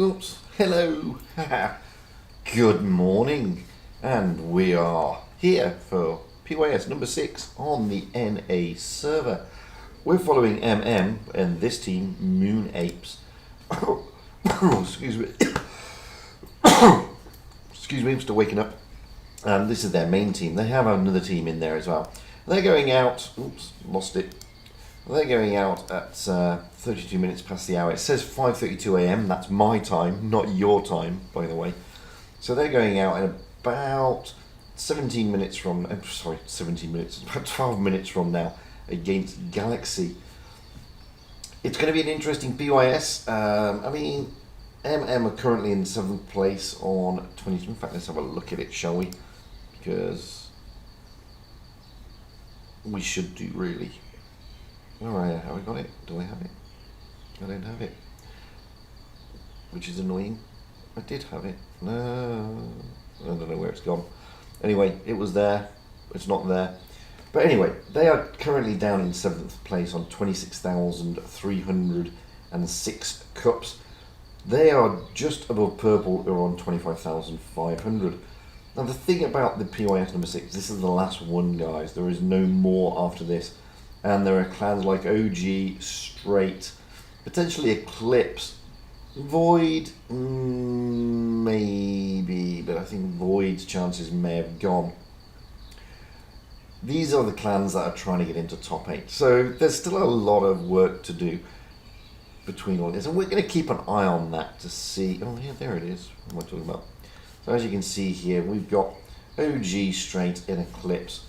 Oops, hello. Good morning, and we are here for PYS number 6 on the NA server. We're following MM and this team, Moon Apes. Excuse me. Excuse me, I'm still waking up. And this is their main team. They have another team in there as well. They're going out. Oops, lost it. They're going out at 32 minutes past the hour. It says 5:32 a.m. That's my time, not your time, by the way. So they're going out in about 17 minutes from. Sorry, 17 minutes. About 12 minutes from now against Galaxy. It's going to be an interesting PYS. MM are currently in 7th place on 22. In fact, let's have a look at it, shall we? Because we should do, really. Alright, have I got it? Do I have it? I don't have it. Which is annoying. I did have it. No. I don't know where it's gone. Anyway, it was there. It's not there. But anyway, they are currently down in 7th place on 26,306 cups. They are just above purple, who are on 25,500. Now the thing about the PYS number 6, this is the last one, guys. There is no more after this. And there are clans like OG, Straight, potentially Eclipse, Void, maybe, but I think Void's chances may have gone. These are the clans that are trying to get into top 8. So there's still a lot of work to do between all this. And we're going to keep an eye on that to see. Oh, yeah, there it is. What am I talking about? So as you can see here, we've got OG, Straight, and Eclipse.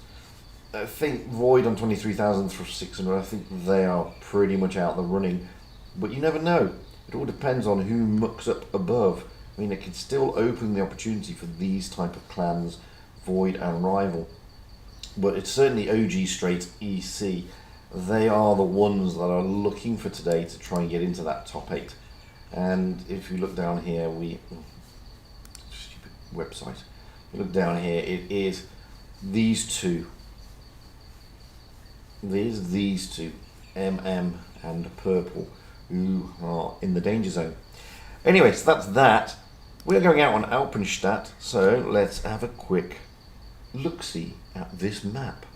I think Void on 23,600, I think they are pretty much out of the running. But you never know. It all depends on who mucks up above. I mean, it could still open the opportunity for these type of clans, Void and Rival. But it's certainly OG, Straight, EC. They are the ones that are looking for today to try and get into that top 8. And if you look down here, stupid website. You look down here, it is these two. These two, MM and Purple, who are in the danger zone. Anyway, so that's that. We're going out on Alpenstadt, so let's have a quick look-see at this map.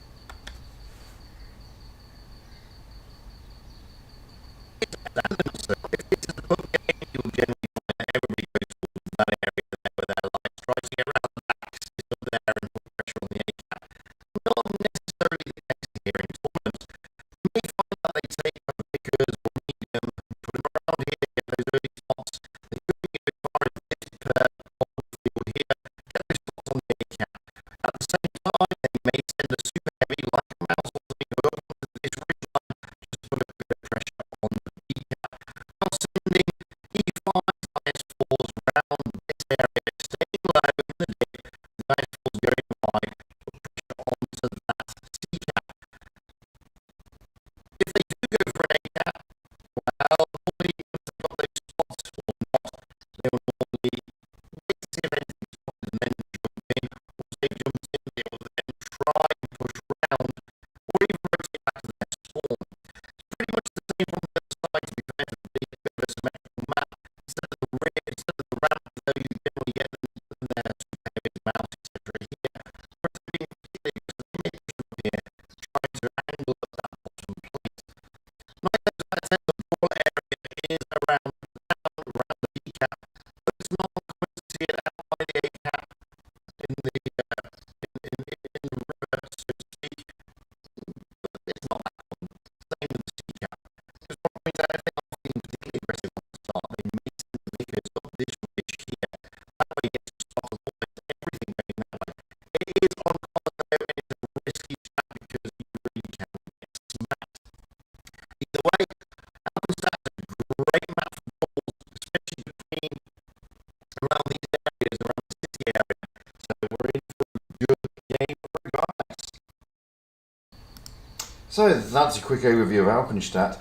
So that's a quick overview of Alpenstadt.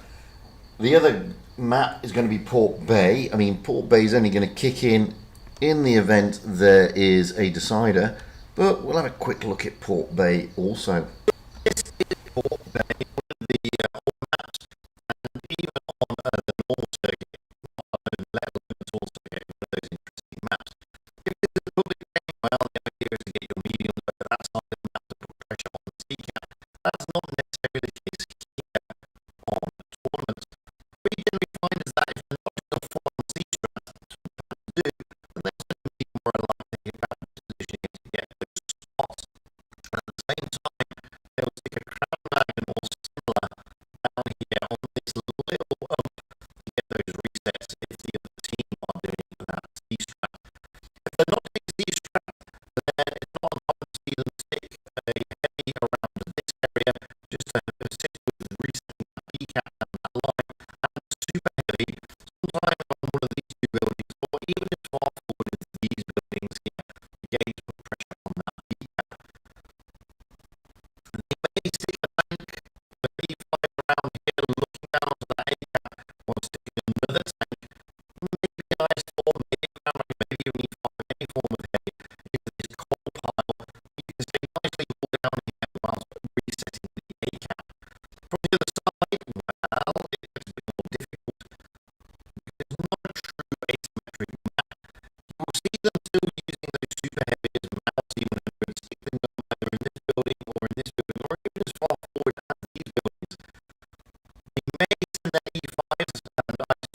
The other map is going to be Port Bay. I mean, Port Bay is only going to kick in the event there is a decider, but we'll have a quick look at Port Bay also. This is Port Bay, one of the old maps, and even on the normal circuit, let alone the tour circuit,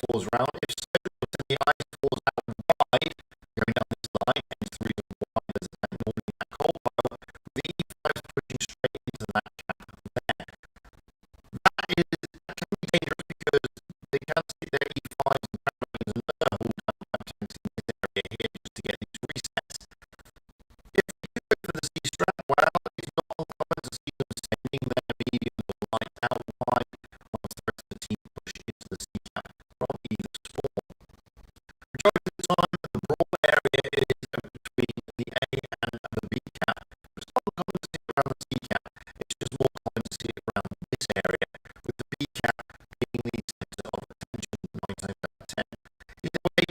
fours round. If so, we'll send the I4s out wide, going down this line, hence the reason why there's normally that coal pile. The E5s pushing straight into that cap there. That can be dangerous because they can see their E5s and ground and all down tanks in this area here just to get these resets. If they do go for the C strat, well, it's not uncommon to see them sending their medium or light out wide once the rest of the team push into the C cap from either spawn. Majority of the time, the brawl area is between the A and the B cap. It's not uncommon to see it around the C cap. It's just more common to see it around this area, with the B cap being the center of attention 9 times out of 10. Either way,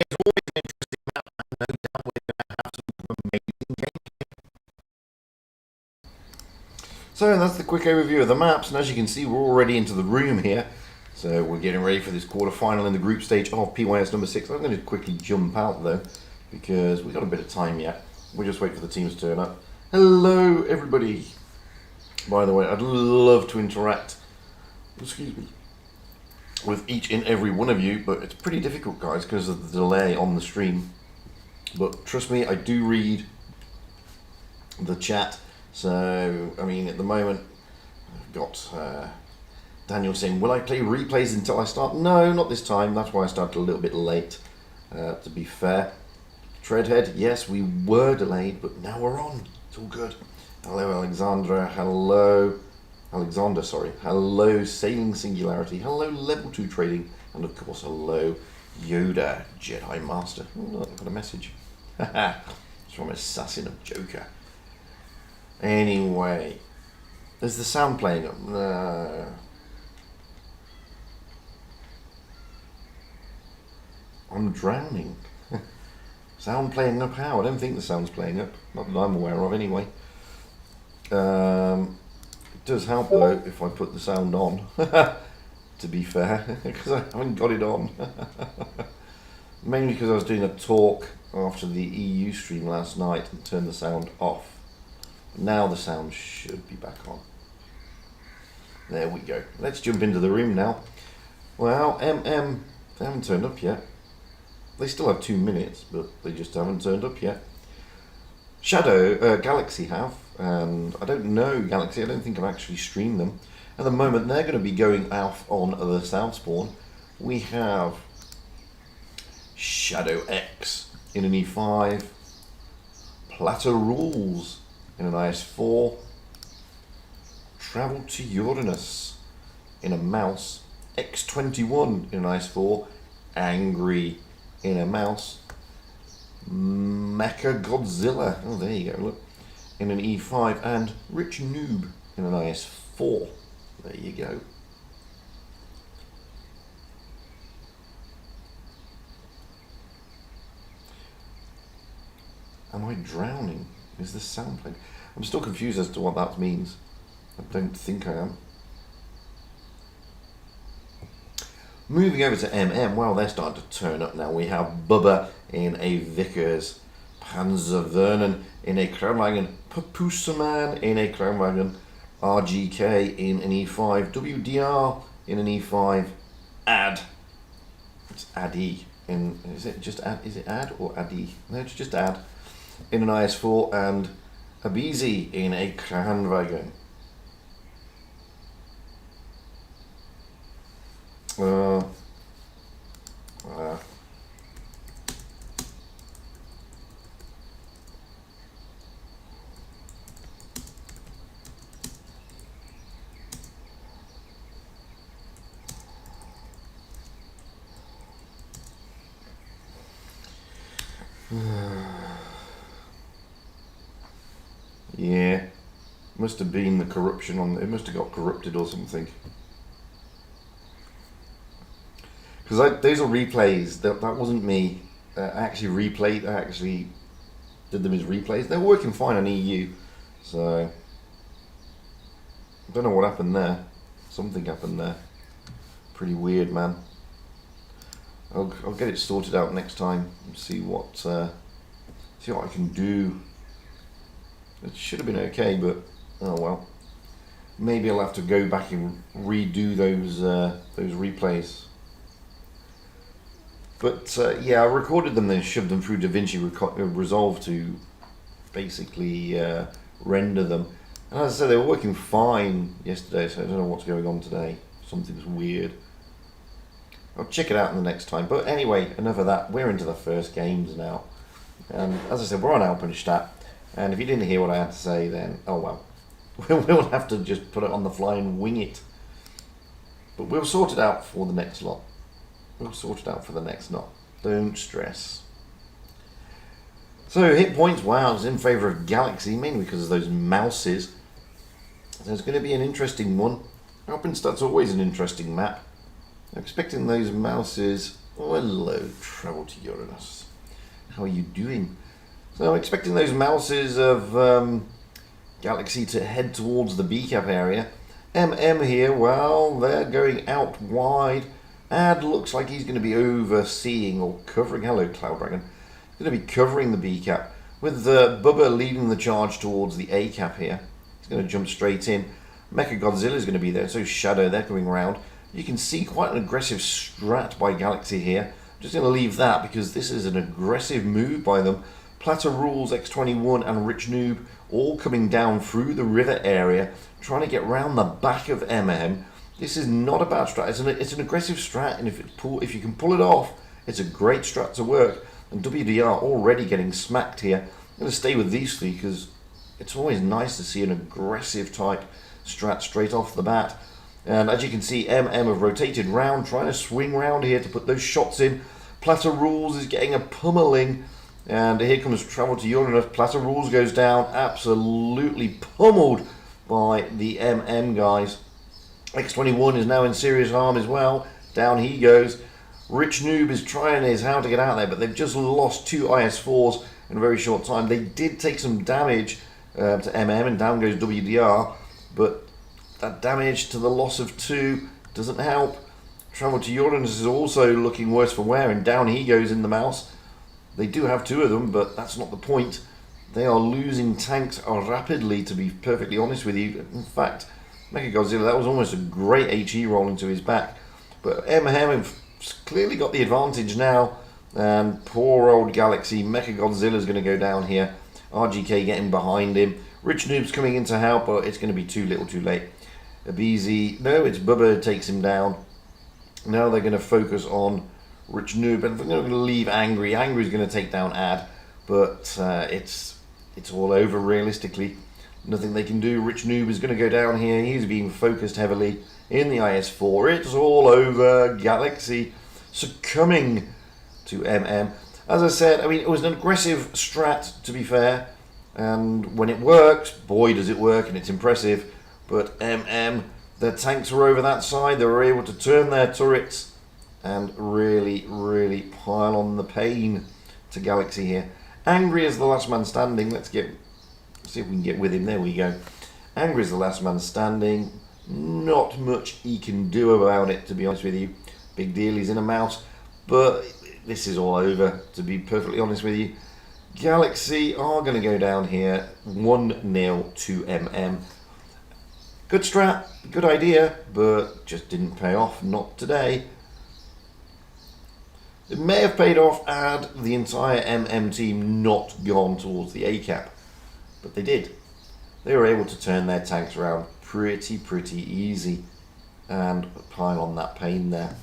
it's always an interesting map, and no doubt we're going to have some amazing gameplay. So that's the quick overview of the maps, and as you can see, we're already into the room here. So we're getting ready for this quarter-final in the group stage of PYS number 6. I'm going to quickly jump out though, because we've got a bit of time yet. We'll just wait for the teams to turn up. Hello everybody! By the way, I'd love to interact, excuse me, with each and every one of you, but it's pretty difficult, guys, because of the delay on the stream. But trust me, I do read the chat. So, I mean, at the moment, I've got Daniel saying, will I play replays until I start? No, not this time. That's why I started a little bit late, to be fair. Treadhead, yes, we were delayed, but now we're on. It's all good. Hello, Alexandra. Hello, Alexander, sorry. Hello, Sailing Singularity. Hello, Level 2 Trading. And, of course, hello, Yoda, Jedi Master. Oh, look, I've got a message. It's from Assassin of Joker. Anyway, is the sound playing up? I'm drowning. Sound playing up how? I don't think the sound's playing up. Not that I'm aware of anyway. It does help though if I put the sound on, to be fair, because I haven't got it on. Mainly because I was doing a talk after the EU stream last night and turned the sound off. Now the sound should be back on. There we go. Let's jump into the room now. Well, they haven't turned up yet. They still have 2 minutes, but they just haven't turned up yet. Galaxy have, and I don't know Galaxy. I don't think I've actually streamed them. At the moment, they're going to be going off on the South Spawn. We have Shadow X in an E5. Platter Rules in an IS4, Travel to Uranus in a mouse, X21 in an IS4, Angry in a mouse, Mecha Godzilla, oh there you go, look, in an E5, and Rich Noob in an IS4, there you go. Am I drowning? Is this sound playing? I'm still confused as to what that means. I don't think I am. Moving over to MM, well, they're starting to turn up now. We have Bubba in a Vickers, Panzer Vernon in a Crownwagen, Papusaman in a Crownwagen, RGK in an E5, WDR in an E5, it's Addy in, is it just Ad, is it Ad or Addy? No, it's just Ad in an IS4, and Abizi in a Kranwagen. Yeah, must have been the corruption on it. Must have got corrupted or something. Because those are replays. That wasn't me. I actually replayed. I actually did them as replays. They were working fine on EU. So I don't know what happened there. Something happened there. Pretty weird, man. I'll get it sorted out next time and see what I can do. It should have been okay, but oh well. Maybe I'll have to go back and redo those replays. But yeah, I recorded them, then shoved them through DaVinci Resolve to basically render them. And as I said, they were working fine yesterday, so I don't know what's going on today. Something's weird. I'll check it out in the next time. But anyway, enough of that. We're into the first games now. And as I said, we're on Alpenstadt. And if you didn't hear what I had to say, then oh well. We'll have to just put it on the fly and wing it. But we'll sort it out for the next lot. We'll sort it out for the next lot. Don't stress. So hit points, wow, it's in favour of Galaxy, mainly because of those mouses. So it's going to be an interesting one. Alpenstadt's always an interesting map. I'm expecting those mouses. Oh, hello, travel to Uranus. How are you doing? So I'm expecting those mouses of Galaxy to head towards the B-cap area. MM here, well, they're going out wide. Ad looks like he's going to be overseeing or covering. Hello, Cloud Dragon. He's going to be covering the B cap with Bubba leading the charge towards the A cap here. He's going to jump straight in. Mecha Godzilla is going to be there. So Shadow, they're coming around. You can see quite an aggressive strat by Galaxy here. I'm just going to leave that because this is an aggressive move by them. Platter Rules, X21 and Rich Noob all coming down through the river area, trying to get round the back of MM. This is not a bad strat. It's an aggressive strat, and if you can pull it off, it's a great strat to work. And WDR already getting smacked here. I'm going to stay with these three because it's always nice to see an aggressive type strat straight off the bat. And as you can see, MM have rotated round, trying to swing round here to put those shots in. Platter Rules is getting a pummeling. And here comes Travel to Uranus. Platter Rules goes down, absolutely pummeled by the MM guys. X21 is now in serious harm as well. Down he goes. Rich Noob is trying his how to get out there, but they've just lost 2 IS4s in a very short time. They did take some damage to MM, and down goes WDR, but that damage to the loss of 2 doesn't help. Travel to Uranus is also looking worse for wear, and down he goes in the mouse. They do have 2 of them, but that's not the point. They are losing tanks rapidly, to be perfectly honest with you. In fact, Mechagodzilla, that was almost a great HE roll into his back. But MM have clearly got the advantage now. And poor old Galaxy, Mechagodzilla is going to go down here. RGK getting behind him. Rich Noob's coming in to help, but it's going to be too little too late. Abizi, no, it's Bubba who takes him down. Now they're going to focus on Rich Noob, and they're going to leave Angry. Angry's going to take down Ad, but it's all over realistically. Nothing they can do. Rich Noob is going to go down here. He's being focused heavily in the IS-4. It's all over. Galaxy succumbing to MM. As I said, I mean, it was an aggressive strat, to be fair. And when it works, boy, does it work, and it's impressive. But MM, their tanks were over that side. They were able to turn their turrets and really, really pile on the pain to Galaxy here. Angry is the last man standing. Let's see if we can get with him. There we go. Angry is the last man standing. Not much he can do about it, to be honest with you. Big deal, he's in a mouse. But this is all over, to be perfectly honest with you. Galaxy are going to go down here 1-0 to MM. Good strat, good idea, but just didn't pay off. Not today. It may have paid off had the entire MM team not gone towards the A cap. But they did. They were able to turn their tanks around pretty easy and pile on that pain there.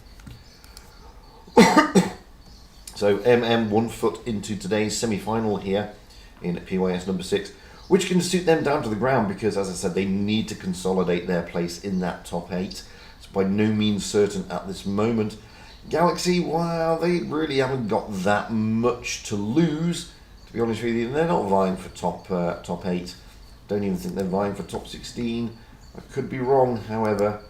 So MM 1 foot into today's semi-final here in PYS number 6, which can suit them down to the ground because, as I said, they need to consolidate their place in that top 8. It's by no means certain at this moment. Galaxy, well, they really haven't got that much to lose, to be honest with you. They're not vying for top 8. Don't even think they're vying for top 16. I could be wrong, however.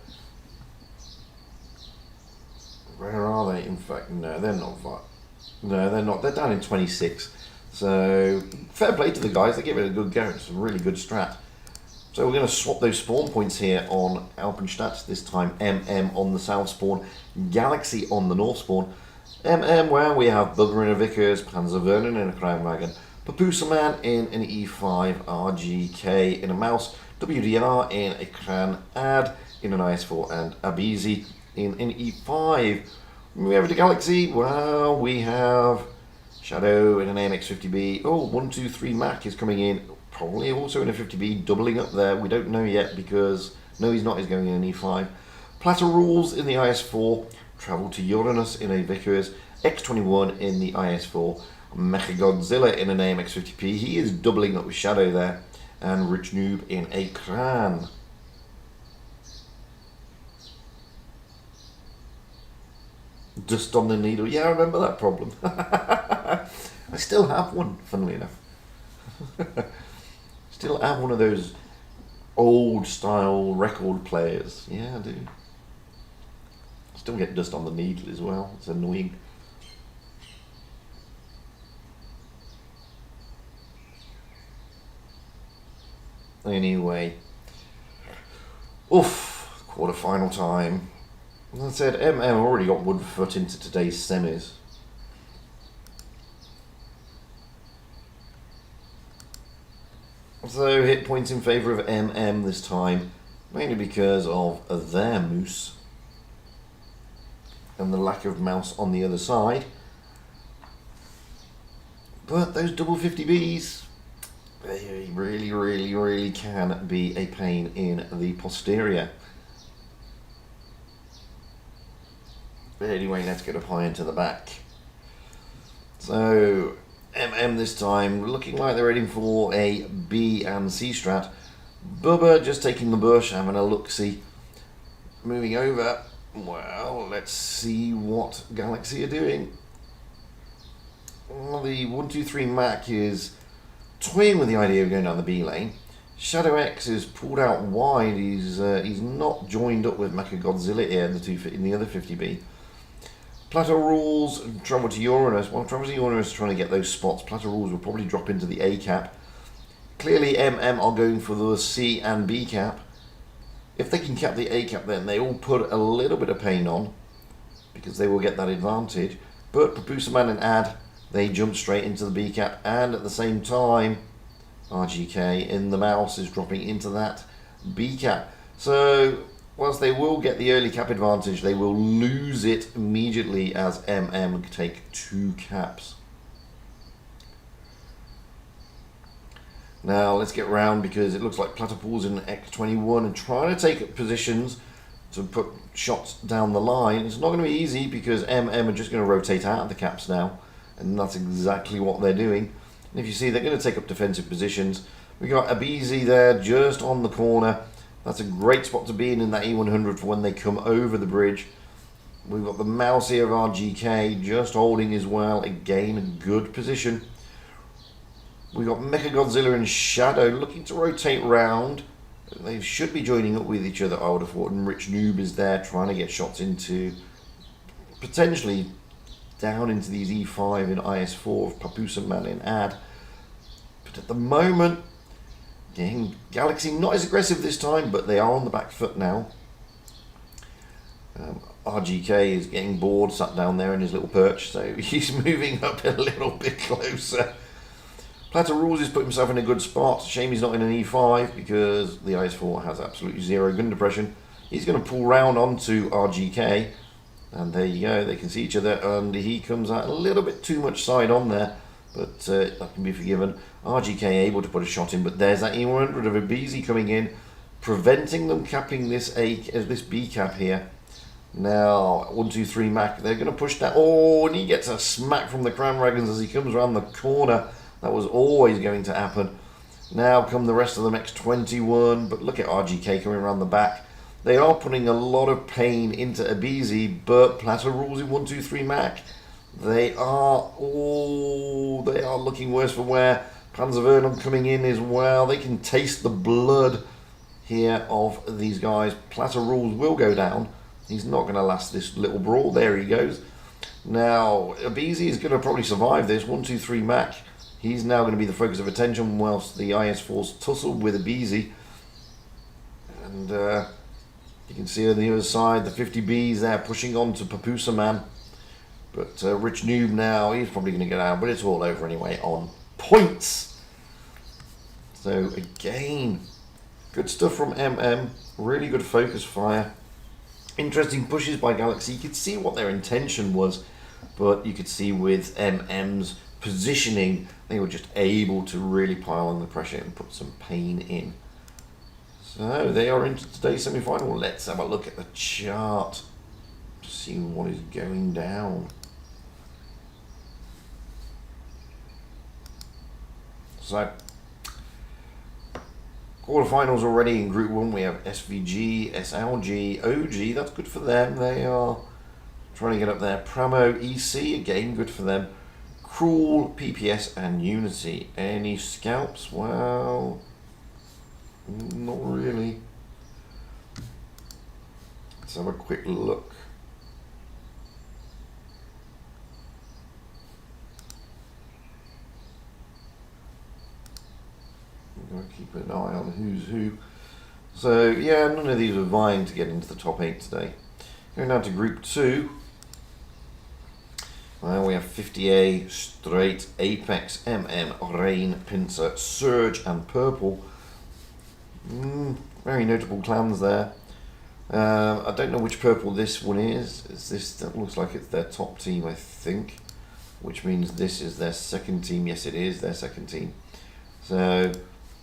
Where are they? In fact, no, they're not vying. No, they're not. They're down in 26. So, fair play to the guys. They give it a good go. It's a really good strat. So we're going to swap those spawn points here on Alpenstadt. This time MM on the south spawn, Galaxy on the north spawn. MM, where we have Bugger in a Vickers, Panzer Vernon in a Crown Wagon, Papusa Man in an E5, RGK in a Mouse, WDR in a Cran Ad in an IS4, and Abizi in an E5. We have the Galaxy. Well, we have Shadow in an AMX50B. Oh, 123 Mac is coming in. Probably also in a 50B, doubling up there. We don't know yet because, no, he's not. He's going in an E5. Platter Rules in the IS4. Travel to Uranus in a Vickers. X21 in the IS4. Mechagodzilla in an AMX50P. He is doubling up with Shadow there. And Rich Noob in a Kran. Dust on the needle. Yeah, I remember that problem. I still have one, funnily enough. Still have one of those old style record players. Yeah, I do. Still get dust on the needle as well. It's annoying. Anyway. Oof. Quarter-final time. As I said, MM already got one foot into today's semis. So hit points in favour of MM this time, mainly because of their moose and the lack of mouse on the other side. But those double 50Bs, they really can be a pain in the posterior. But anyway, let's get up high into the back. So MM this time looking like they're heading for a B and C strat. Bubba just taking the bush, having a look-see. Moving over. Well, let's see what Galaxy are doing. Well, the 123 Mac is toying with the idea of going down the B lane. Shadow X is pulled out wide. He's not joined up with Mechagodzilla here in the other 50B. Plateau Rules travel to Uranus. Well, travel to Uranus trying to get those spots. Plateau Rules will probably drop into the A cap. Clearly, MM are going for the C and B cap. If they can cap the A cap, then they will put a little bit of pain on because they will get that advantage. But Papusaman and Ad, they jump straight into the B cap, and at the same time, RGK in the mouse is dropping into that B cap. So whilst they will get the early cap advantage, they will lose it immediately as MM take 2 caps. Now let's get round because it looks like Platypools in X21 and trying to take positions to put shots down the line. It's not going to be easy because MM are just going to rotate out of the caps now, and that's exactly what they're doing. And if you see, they're going to take up defensive positions. We got Abizi there just on the corner. That's a great spot to be in that E100 for when they come over the bridge. We've got the mouse here of RGK just holding as well. Again, a good position. We've got Mechagodzilla and Shadow looking to rotate round. They should be joining up with each other, I would have thought. And Rich Noob is there trying to get shots into, potentially down into these E5 in IS4 of Papusa Man in Ad. But at the moment, again, Galaxy not as aggressive this time, but they are on the back foot now. RGK is getting bored, sat down there in his little perch, so he's moving up a little bit closer. Platter Rules has put himself in a good spot. Shame he's not in an E5 because the IS4 has absolutely zero gun depression. He's going to pull round onto RGK, and there you go, they can see each other, and he comes out a little bit too much side on there, but that can be forgiven. RGK able to put a shot in, but there's that E100 of Abizi coming in, preventing them capping this B cap here. Now, 123 Mac, they're going to push that. Oh, and he gets a smack from the Crown Dragons as he comes around the corner. That was always going to happen. Now come the rest of them, X21, but look at RGK coming around the back. They are putting a lot of pain into Abizi, but Platter Rules in 123 Mac. They are looking worse for wear. Panzervernum coming in as well. They can taste the blood here of these guys. Platter Rules will go down. He's not going to last this little brawl. There he goes. Now, Abizi is going to probably survive this. 123 Mac. He's now going to be the focus of attention whilst the IS-4's tussle with Abizi. And you can see on the other side, the 50Bs there pushing on to Papusa Man. But Rich Noob now, he's probably going to get out, but it's all over anyway on points. So again, good stuff from MM. Really good focus fire. Interesting pushes by Galaxy. You could see what their intention was, but you could see with MM's positioning, they were just able to really pile on the pressure and put some pain in. So they are into today's semi-final. Let's have a look at the chart to see what is going down. So quarterfinals already in Group 1. We have SVG, SLG, OG. That's good for them. They are trying to get up there. Pramo, EC, again good for them. Cruel, PPS, and Unity. Any scalps? Well, not really. Let's have a quick look. I'm going to keep an eye on who's who. So, yeah, none of these are vying to get into the top 8 today. Going down to Group 2. Well, we have 50A, Straight, Apex, MM, Rain, Pincer, Surge, and Purple. Very notable clans there. I don't know which purple this one is. That looks like it's their top team, I think. Which means this is their second team. Yes, it is their second team. So,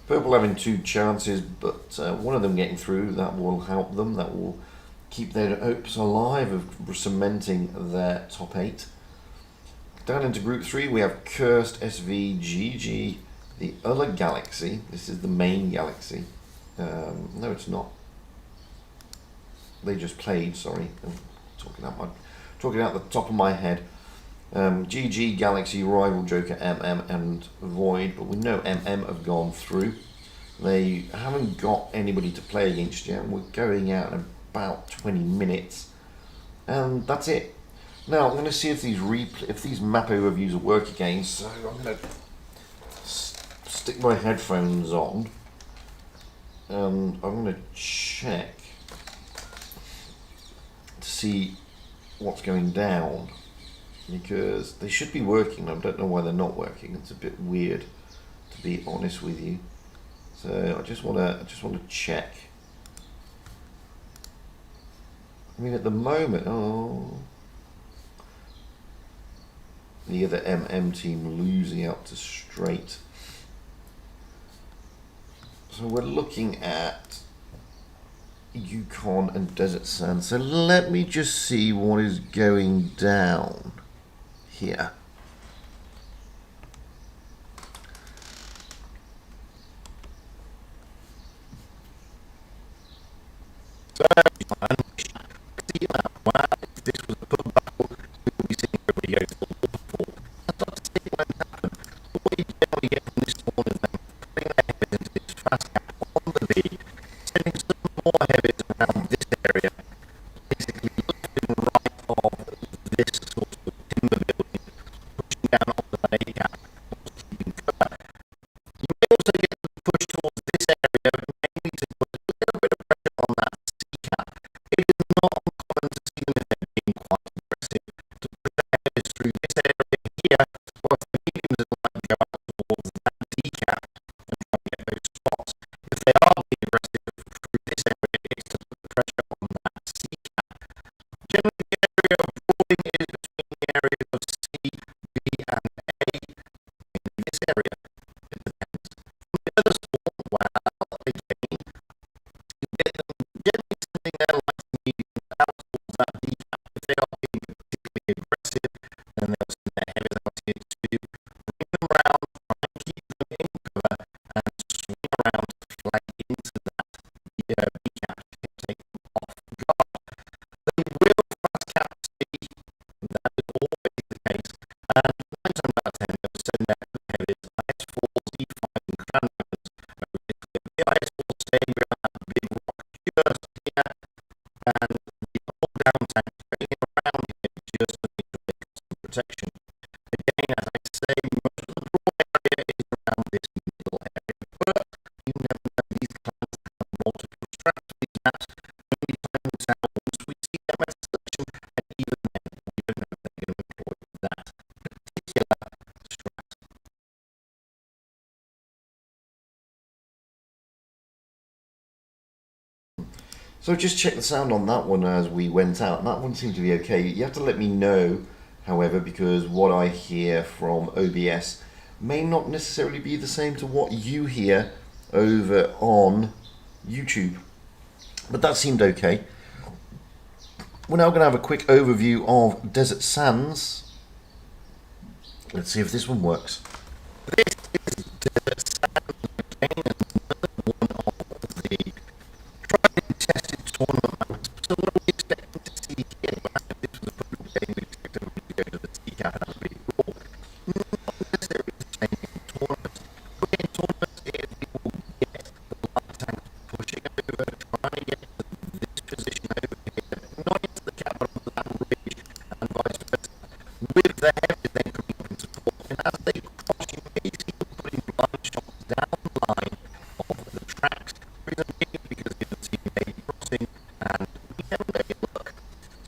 purple having 2 chances, but one of them getting through, that will help them. That will keep their hopes alive of cementing their top 8. Down into Group 3, we have Cursed, SVGG, the other Galaxy. This is the main Galaxy. No, it's not. They just played, sorry. I'm talking out the top of my head. GG, Galaxy, Rival, Joker, MM, and Void. But we know MM have gone through. They haven't got anybody to play against yet. We're going out in about 20 minutes. And that's it. Now I'm going to see if these map overviews will work again. So I'm going to stick my headphones on, and I'm going to check to see what's going down, because they should be working. I don't know why they're not working. It's a bit weird, to be honest with you. So I just want to check. I mean, at the moment, the other MM team losing out to Straight. So we're looking at Yukon and Desert Sand. So let me just see what is going down here. This was a pub battle. We will be seeing everybody go to the waterfall. That's not to say it won't happen. But what you generally get from this tournament, putting their heads into this fast gap on the lead, sending some more heavies around this area, basically left and right of this sort of timber building, pushing down on the A gap, keeping cover. You may also get them to push towards this area, mainly to put a little bit of pressure on that C cap. It is not uncommon to see them being quite aggressive to push their heads through this area here, whilst the mediums are like to go out towards So just check the sound on that one as we went out. That one seemed to be okay. You have to let me know, however, because what I hear from OBS may not necessarily be the same to what you hear over on YouTube. But that seemed okay. We're now going to have a quick overview of Desert Sands. Let's see if this one works. This is Desert Sands again, one of the tried and tested tournament. So what are we expecting to see here? This was a good game. We expect everybody to go to the TCAP and have a big brawl. Not necessarily the same in tournaments. But in tournaments, if people get the light tanks pushing over, trying to get to this position over here, not into the capital of the land ridge, and vice versa, with the heavy then coming up in support. And as they cross, you may see them putting blind shots down the line of the tracks. Reason being because you can see a crossing and we haven't made it look.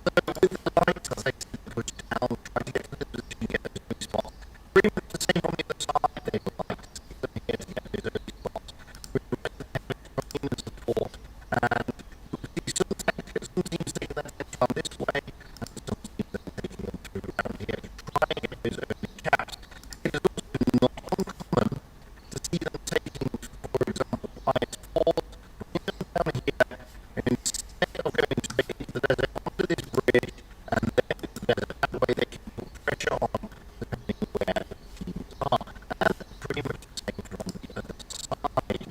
So with the lights, as I said, push down, try to get to the position, get those early spots. Pretty much the same on the other side. They would like to see them here to get those early spots. With the rest of the heavy coming in support. And you'll see some teams taking that attention on this way, and some teams then taking them through around here to try and get those early caps. It is also not uncommon to see them taking, for example, IS4, bringing them down here, and instead of going straight into the desert, onto this bridge, and then into the desert, that way they can put pressure on, depending where the teams are. And pretty much the same from the other side.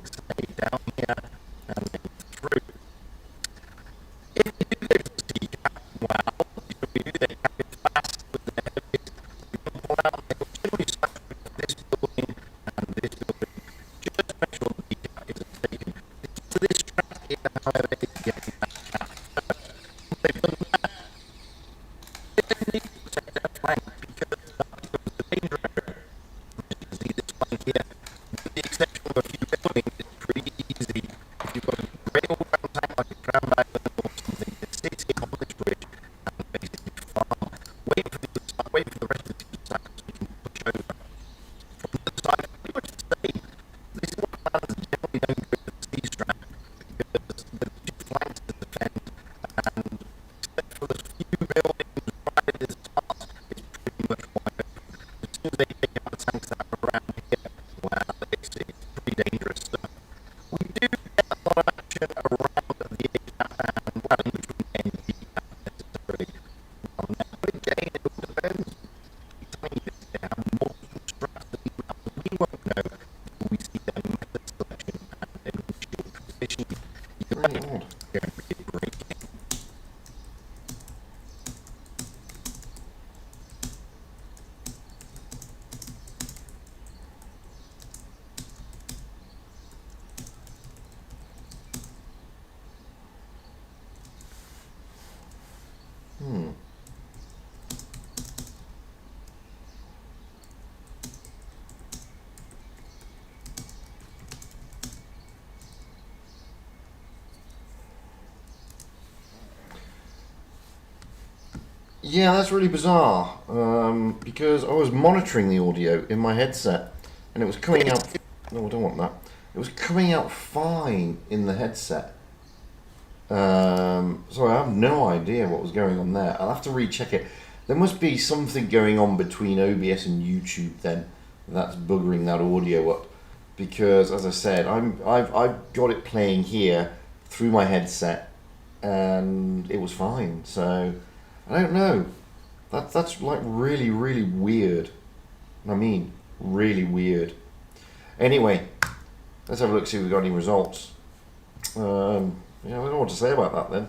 Say down here, and then through. If you do go to the sea cap, well, you can do that cap it fast with the heavies. You can pull out, they will generally start with this building and this building. Just make sure the sea cap isn't taken. It's to this track here, however, it's getting that cap first. Once they've done that, they then need to protect their flank because that becomes the danger area. As you can see this flank here, with the exception of a few buildings, it's pretty easy. If you've got a great all-round tank like a Crown Island or something that sits here on this bridge and basically farm, wait for the rest of the team tanks so you can push over. From the other side, pretty much the same. This is what plans generally don't go to the sea strand because there's two flanks to defend, and except for the few buildings right at the start, it's pretty much wide open. As soon as they take out the tanks that are around here, well, it's pretty dangerous stuff. We do get a lot of action around the A cap and well in between A and B cap necessarily. Well, now again, it all depends. These tiny bits, they have multiple straps that we won't know until we see their method selection and their initial position. You can Very odd. go and be a great game. Yeah, that's really bizarre. Because I was monitoring the audio in my headset, and it was coming out. No, I don't want that. It was coming out fine in the headset. So I have no idea what was going on there. I'll have to recheck it. There must be something going on between OBS and YouTube then that's buggering that audio up. Because as I said, I've got it playing here through my headset, and it was fine. So I don't know. That's like really weird. I mean, really weird. Anyway, let's have a look, see if we've got any results. Yeah, I don't know what to say about that then.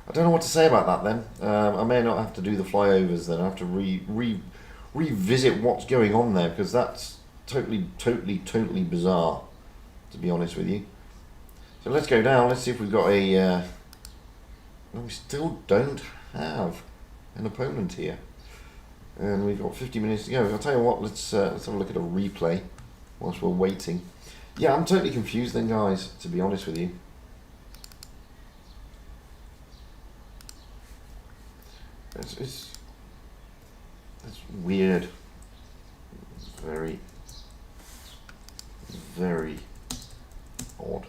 I don't know what to say about that then. I may not have to do the flyovers then. I have to revisit what's going on there, because that's totally bizarre, to be honest with you. So let's go down. Let's see if we've got a. No, we still don't have an opponent here, and we've got 50 minutes to go. I'll tell you what. Let's have a look at a replay whilst we're waiting. Yeah, I'm totally confused then, guys. To be honest with you. It's weird. It's very Very odd.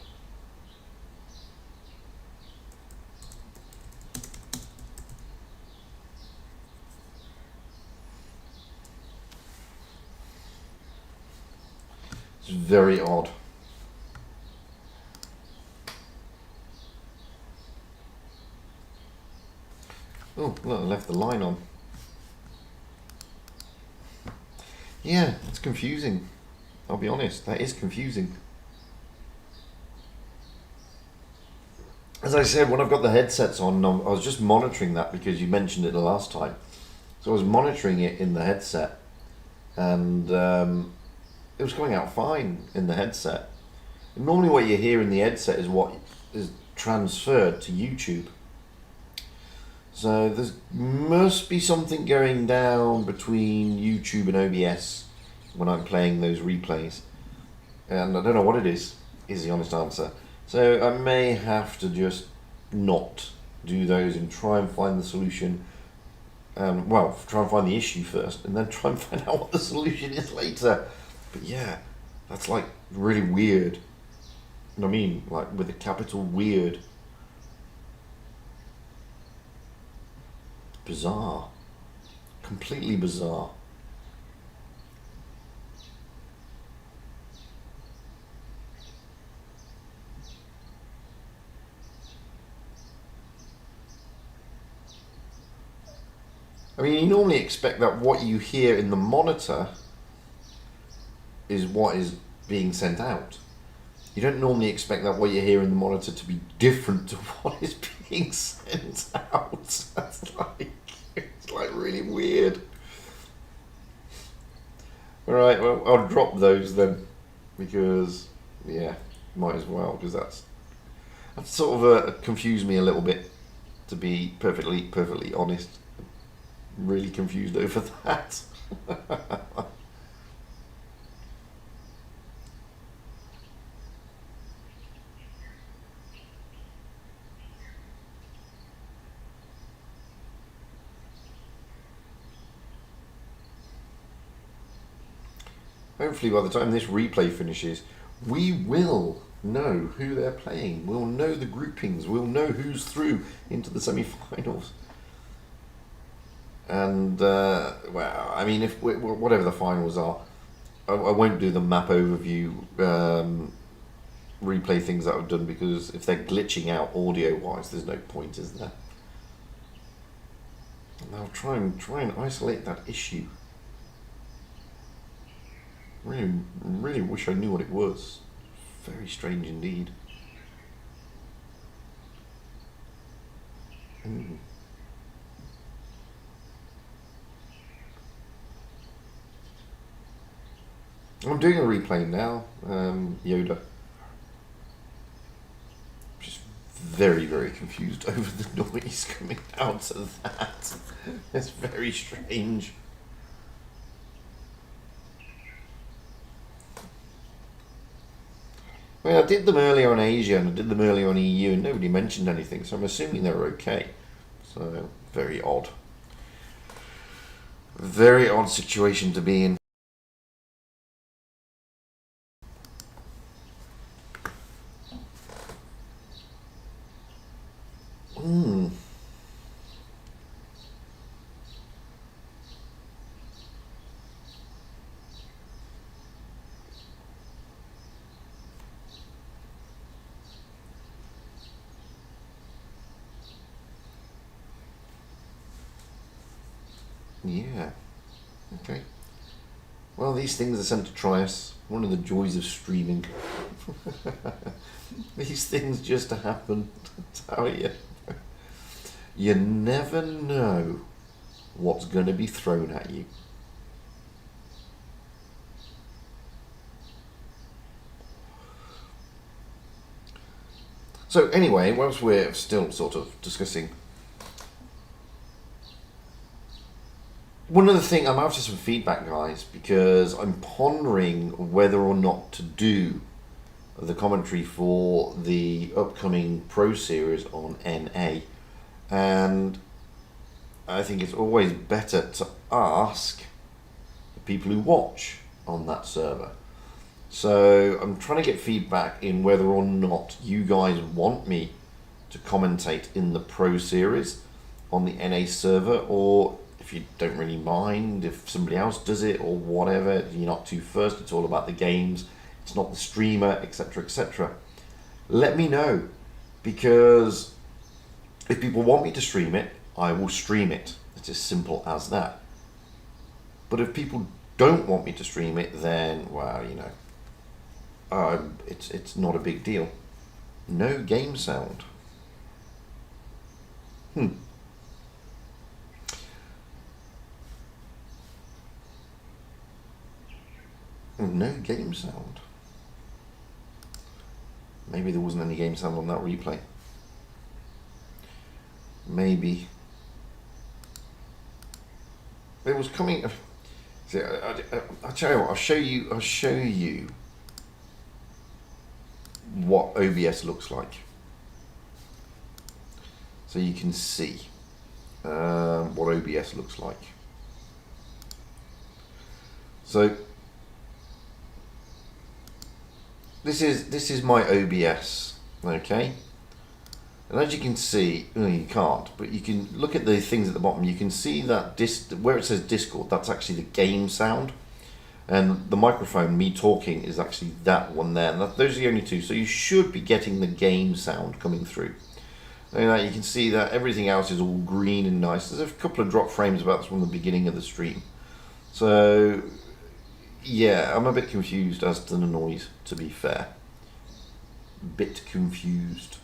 It's very odd. Oh, look, I left the line on. Yeah, it's confusing. I'll be honest, that is confusing. As I said, when I've got the headsets on, I was just monitoring that because you mentioned it the last time. So I was monitoring it in the headset, and it was coming out fine in the headset. And normally what you hear in the headset is what is transferred to YouTube. So there must be something going down between YouTube and OBS when I'm playing those replays. And I don't know what it is the honest answer. So I may have to just not do those and try and find the solution. Well, try and find the issue first and then try and find out what the solution is later. But yeah, that's like really weird. You know what I mean? Like with a capital weird. Bizarre. Completely bizarre. I mean, you normally expect that what you hear in the monitor is what is being sent out. You don't normally expect that what you hear in the monitor to be different to what is being sent out. That's like, it's like really weird. Alright, well, I'll drop those then, because, yeah, might as well, because that's sort of confused me a little bit, to be perfectly honest. Really confused over that. Hopefully by the time this replay finishes, we will know who they're playing. We'll know the groupings. We'll know who's through into the semi-finals. And, well, I mean, if whatever the finals are, I won't do the map overview replay things that I've done, because if they're glitching out audio-wise, there's no point, is there? And I'll try and isolate that issue. Really wish I knew what it was. Very strange indeed. I'm doing a replay now, Yoda. Just very confused over the noise coming out of that. It's very strange. Well, I did them earlier on Asia and I did them earlier on EU and nobody mentioned anything, so I'm assuming they were okay. So, very odd. Very odd situation to be in. Yeah. Okay. Well, these things are sent to try us. One of the joys of streaming. These things just happen, I tell you. You never know what's going to be thrown at you. So anyway, whilst we're still sort of discussing, one other thing, I'm after some feedback, guys, because I'm pondering whether or not to do the commentary for the upcoming Pro Series on NA. And I think it's always better to ask the people who watch on that server. So I'm trying to get feedback in whether or not you guys want me to commentate in the Pro Series on the NA server, or if you don't really mind if somebody else does it or whatever, you're not too fussed, it's all about the games, it's not the streamer, etc., etc. Let me know, because if people want me to stream it, I will stream it. It's as simple as that. But if people don't want me to stream it, then, well, you know, it's not a big deal. No game sound. No game sound. Maybe there wasn't any game sound on that replay. Maybe. It was coming. See, I'll tell you what. I'll show you what OBS looks like, so you can see what OBS looks like. So this is my OBS, okay? And as you can see, well, you can't, but you can look at the things at the bottom. You can see that where it says Discord, that's actually the game sound. And the microphone, me talking, is actually that one there. And those are the only two. So you should be getting the game sound coming through. And you can see that everything else is all green and nice. There's a couple of drop frames about this from the beginning of the stream. So, yeah, I'm a bit confused as to the noise, to be fair. Bit confused.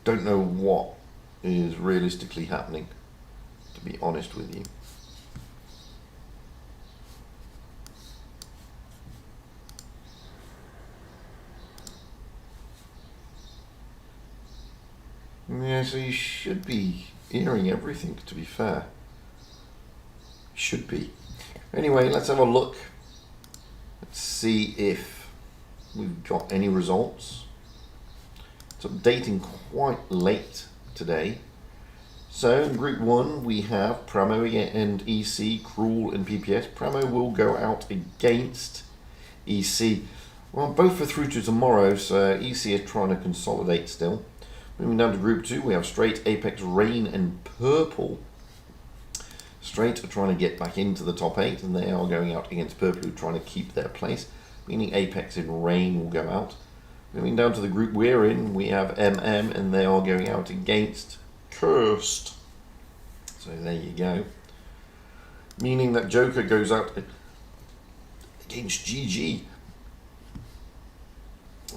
Don't know what is realistically happening, to be honest with you. Yeah, so you should be hearing everything, to be fair. Should be. Anyway, let's have a look. Let's see if we've got any results. It's updating quite late today. So in Group 1 we have Pramo and EC, Cruel and PPS. Pramo will go out against EC. Well, both are through to tomorrow, so EC is trying to consolidate still. Moving down to Group 2, we have Straight, Apex, Rain and Purple. Straight are trying to get back into the top 8, and they are going out against Purple, who are trying to keep their place, meaning Apex and Rain will go out. Moving down to the group we're in, we have MM, and they are going out against Cursed. So there you go. Meaning that Joker goes out against GG.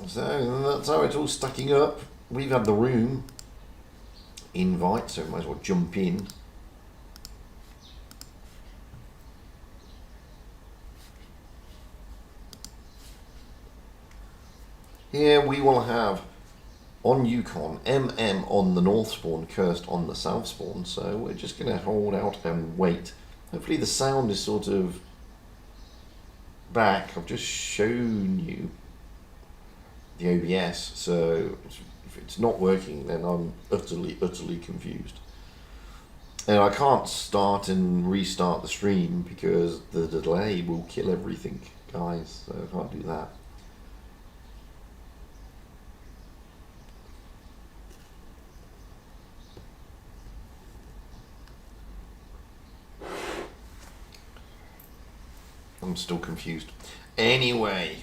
So that's how it's all stacking up. We've had the room invite, so might as well jump in. Here we will have on Yukon, MM on the north spawn, Cursed on the south spawn, so we're just going to hold out and wait. Hopefully the sound is sort of back. I've just shown you the OBS, so if it's not working, then I'm utterly confused. And I can't start and restart the stream because the delay will kill everything, guys, so I can't do that. I'm still confused. Anyway,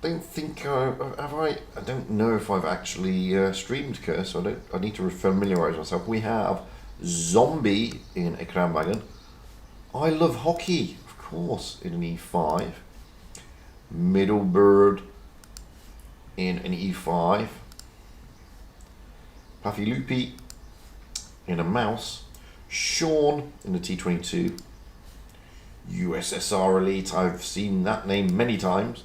don't think have I don't know if I've actually streamed Curse, so I need to familiarise myself. We have Zombie in a Crown Wagon. I Love Hockey, of course, in an E5. Middlebird in an E5. Puffy Loopy in a Mouse. Sean in the T22. USSR Elite, I've seen that name many times,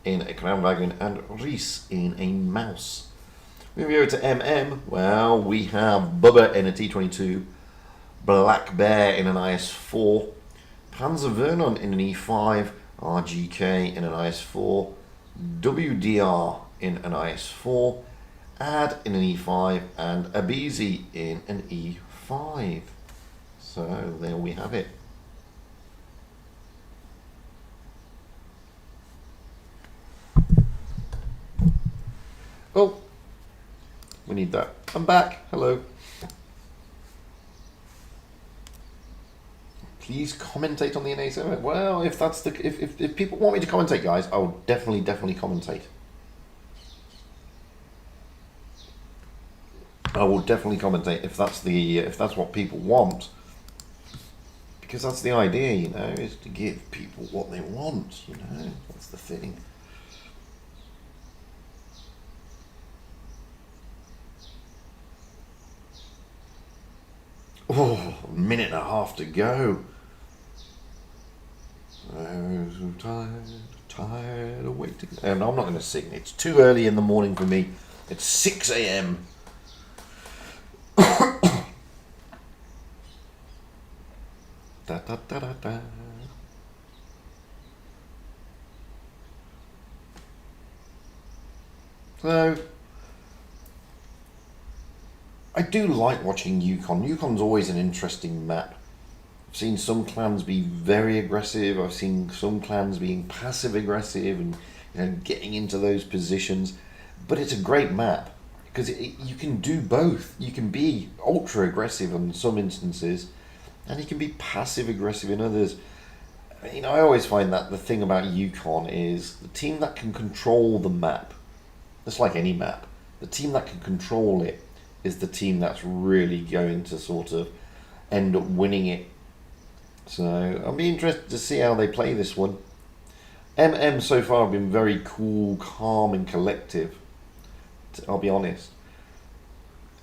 in a Crown Wagon, and Reese in a Mouse. Moving over to MM, well, we have Bubba in a T22, Black Bear in an IS4, Panzer Vernon in an E5, RGK in an IS4, WDR in an IS4, Ad in an E5, and Abizi in an E5. So there we have it. Oh, we need that. I'm back. Hello. Please commentate on the NA server. Well, if that's the if people want me to commentate, guys, I will definitely commentate. I will definitely commentate if that's what people want. Because that's the idea, you know, is to give people what they want, you know. That's the thing. Oh, a minute and a half to go. I'm so tired of waiting. And I'm not going to sing. It's too early in the morning for me. It's 6 a.m. Da, da, da, da, da. So, I do like watching Yukon. Yukon's always an interesting map. I've seen some clans be very aggressive. I've seen some clans being passive aggressive and, you know, getting into those positions. But it's a great map because you can do both. You can be ultra aggressive in some instances, and you can be passive aggressive in others. You know, I always find that the thing about Yukon is the team that can control the map. Just like any map, the team that can control it is the team that's really going to sort of end up winning it. So I'll be interested to see how they play this one. MM so far have been very cool, calm and collective, I'll be honest.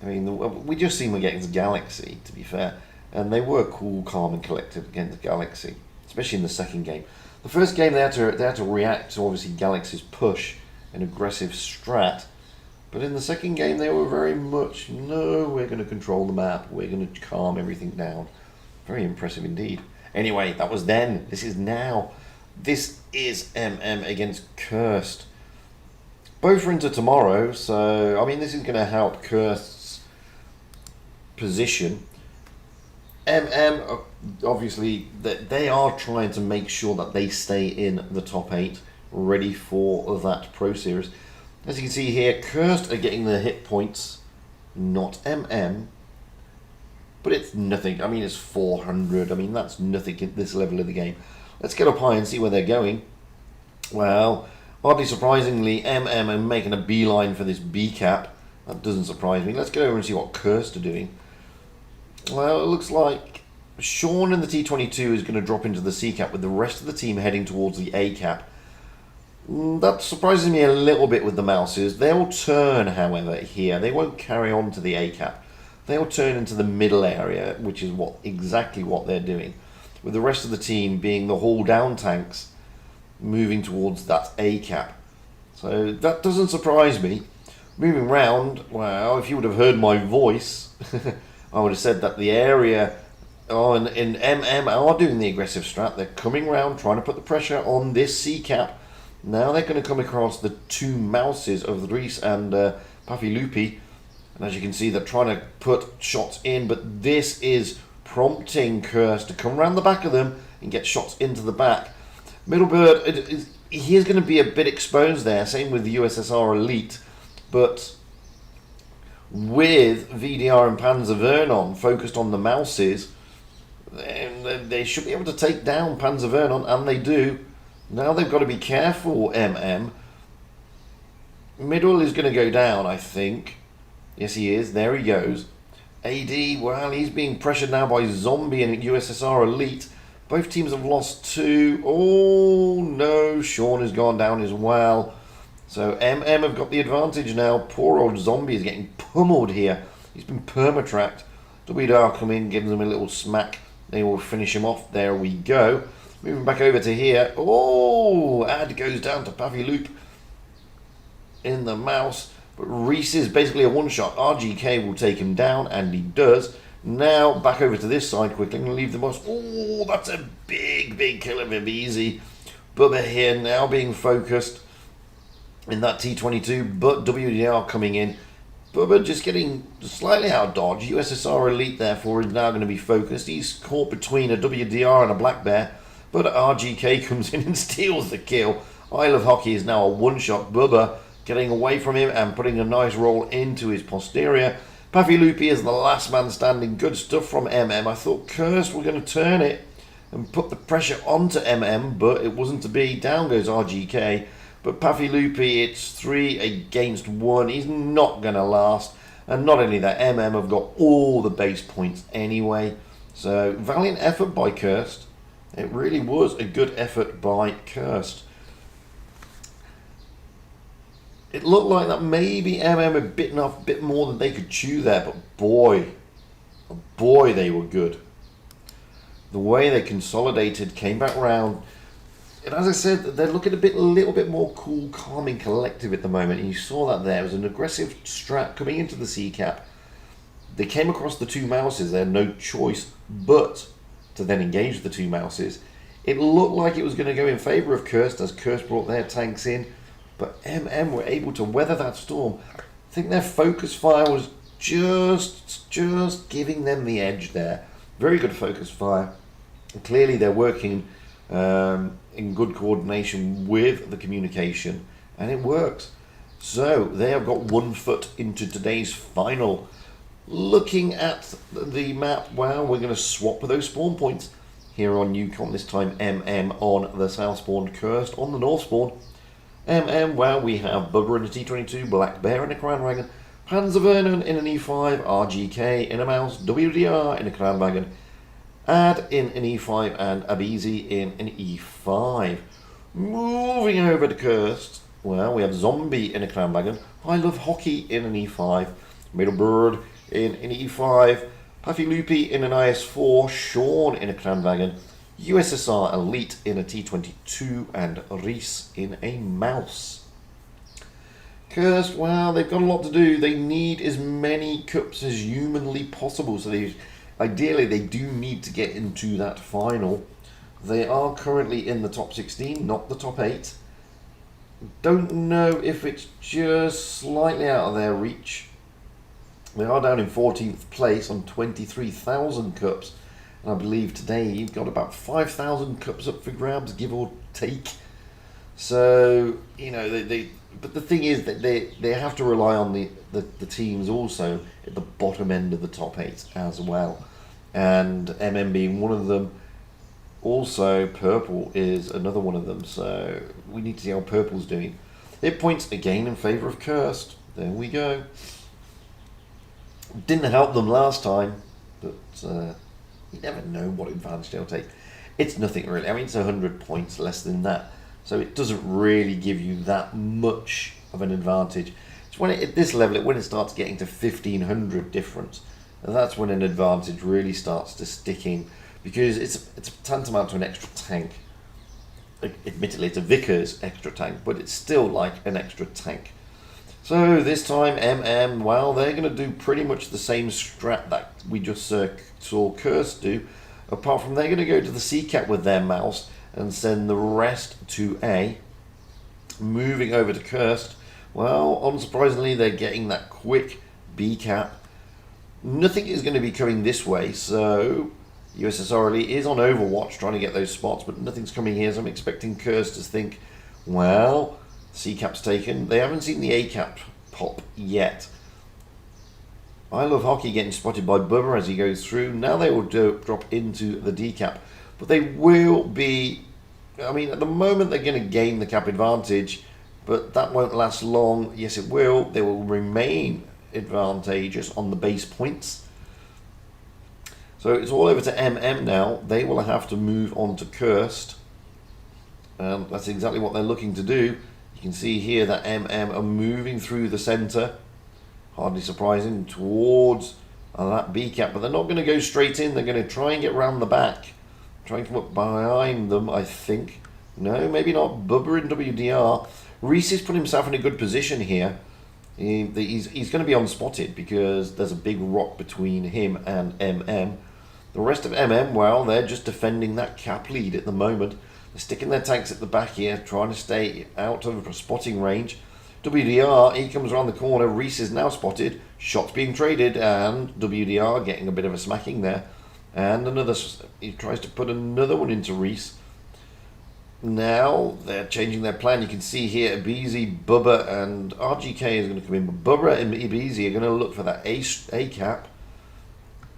I mean, we just seen them against Galaxy, to be fair, and they were cool, calm and collective against Galaxy, especially in the second game. The first game they had to react to obviously Galaxy's push and aggressive strat, but in the second game they were very much, no, we're going to control the map, we're going to calm everything down. Very impressive indeed. Anyway, that was then. This is now. This is MM against Cursed. Both are into tomorrow, so I mean this is going to help Cursed's position. MM, obviously, they are trying to make sure that they stay in the top 8, ready for that Pro Series. As you can see here, Cursed are getting the hit points, not MM. But it's nothing. I mean, it's 400. I mean, that's nothing at this level of the game. Let's get up high and see where they're going. Well, hardly surprisingly, MM are making a beeline for this B cap. That doesn't surprise me. Let's get over and see what Cursed are doing. Well, it looks like Sean in the T22 is going to drop into the C cap with the rest of the team heading towards the A cap. That surprises me a little bit with the Mouses. They'll turn, however, here. They won't carry on to the A cap. They'll turn into the middle area, which is exactly what they're doing, with the rest of the team being the haul down tanks moving towards that A cap. So that doesn't surprise me. Moving round, well, if you would have heard my voice, I would have said that the area in MM are doing the aggressive strat. They're coming round, trying to put the pressure on this C cap. Now they're going to come across the two Mouses of Reese and Puffy Loopy. And as you can see, they're trying to put shots in, but this is prompting Curse to come around the back of them and get shots into the back. Middlebird, he is going to be a bit exposed there, same with the USSR Elite, but with VDR and Panzer Vernon focused on the Mouses, they should be able to take down Panzer Vernon, and they do. Now they've got to be careful, MM. Middle is going to go down, I think. Yes, he is. There he goes. AD, well, he's being pressured now by Zombie and USSR Elite. Both teams have lost 2. Oh, no. Sean has gone down as well. So MM have got the advantage now. Poor old Zombie is getting pummeled here. He's been permatracked. WDR come in, gives him a little smack. They will finish him off. There we go. Moving back over to here. Oh, Ad goes down to Puffy Loop in the Mouse. But Reese is basically a one-shot. RGK will take him down, and he does. Now, back over to this side quickly. I'm going to leave the Mouse. Oh, that's a big kill of him. Easy. Bubba here now being focused in that T22. But WDR coming in. Bubba just getting slightly out of dodge. USSR Elite, therefore, is now going to be focused. He's caught between a WDR and a Black Bear, but RGK comes in and steals the kill. I Love Hockey is now a one-shot. Bubba getting away from him and putting a nice roll into his posterior. Paffy Loopy is the last man standing. Good stuff from MM. I thought Cursed were going to turn it and put the pressure onto MM, but it wasn't to be. Down goes RGK. But Paffy Loopy, it's 3 against 1. He's not going to last. And not only that, MM have got all the base points anyway. So, valiant effort by Cursed. It really was a good effort by Cursed. It looked like that maybe MM had bitten off a bit more than they could chew there. But boy, they were good. The way they consolidated, came back round. And as I said, they're looking a little bit more cool, calm, and collective at the moment. And you saw that there. It was an aggressive strat coming into the C-cap. They came across the two mouses. They had no choice but to then engage the two mouses. It looked like it was going to go in favour of Cursed as Cursed brought their tanks in. But MM were able to weather that storm. I think their focus fire was just giving them the edge there. Very good focus fire. And clearly they're working in good coordination with the communication, and it works. So they have got 1 foot into today's final. Looking at the map, well, we're going to swap those spawn points here on Yukon. This time MM on the south spawn, Cursed on the north spawn. MM, well, we have Bubba in a T22, Black Bear in a Crown Wagon, Panzer Vernon in an E5, RGK in a Mouse, WDR in a Crown Wagon, Ad in an E5 and Abizi in an E5. Moving over to Cursed, well, we have Zombie in a Crown Wagon, I Love Hockey in an E5, Middlebird in an E5, Puffy Loopy in an IS4, Sean in a Crown Wagon, USSR Elite in a T22, and Reese in a Mouse. Cursed, well, they've got a lot to do. They need as many cups as humanly possible, so ideally, they do need to get into that final. They are currently in the top 16, not the top 8. Don't know if it's just slightly out of their reach. They are down in 14th place on 23,000 cups. And I believe today you've got about 5,000 cups up for grabs, give or take. So, you know, but the thing is that they have to rely on the teams also at the bottom end of the top 8 as well. And MM being one of them. Also, Purple is another one of them. So we need to see how Purple's doing. It points again in favour of Cursed. There we go. Didn't help them last time, but you never know what advantage they'll take. It's nothing really. I mean, it's 100 points less than that. So it doesn't really give you that much of an advantage. It's when at this level, when it starts getting to 1,500 difference, and that's when an advantage really starts to stick in, because it's tantamount to an extra tank. Admittedly, it's a Vickers extra tank, but it's still like an extra tank. So this time, MM, well, they're going to do pretty much the same strat that we just saw Cursed do, apart from they're going to go to the C-cap with their mouse and send the rest to A. Moving over to Cursed, well, unsurprisingly, they're getting that quick B-cap. Nothing is going to be coming this way, so USSR Elite is on Overwatch trying to get those spots, but nothing's coming here, so I'm expecting Cursed to think, well, C-cap's taken. They haven't seen the A-cap pop yet. I Love Hockey getting spotted by Bubba as he goes through. Now they will drop into the D-cap, but they will be, I mean, at the moment they're going to gain the cap advantage, but that won't last long. Yes, it will. They will remain advantageous on the base points. So it's all over to MM now. They will have to move on to Cursed. And that's exactly what they're looking to do. You can see here that MM are moving through the centre. Hardly surprising, towards that B cap. But they're not going to go straight in. They're going to try and get round the back. Try and come up behind them, I think. No, maybe not. Bubba in WDR. Reese has put himself in a good position here. He's going to be unspotted because there's a big rock between him and MM. The rest of MM, well, they're just defending that cap lead at the moment. They're sticking their tanks at the back here, trying to stay out of spotting range. WDR, he comes around the corner. Reese is now spotted. Shots being traded, and WDR getting a bit of a smacking there. And another, he tries to put another one into Reese. Now they're changing their plan. You can see here Ibiza, Bubba, and RGK is going to come in. But Bubba and Ibiza are going to look for that A cap.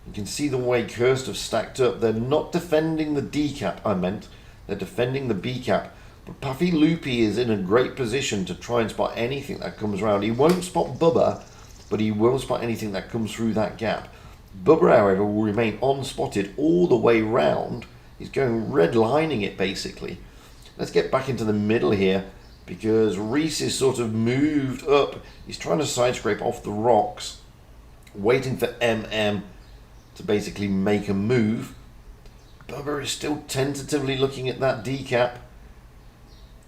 You can see the way Kirst have stacked up. They're not defending the D cap, I meant. They're defending the B cap. But Puffy Loopy is in a great position to try and spot anything that comes around. He won't spot Bubba, but he will spot anything that comes through that gap. Bubba, however, will remain unspotted all the way round. He's going redlining it, basically. Let's get back into the middle here, because Reese is sort of moved up. He's trying to side scrape off the rocks, waiting for MM to basically make a move. Bubba is still tentatively looking at that D cap.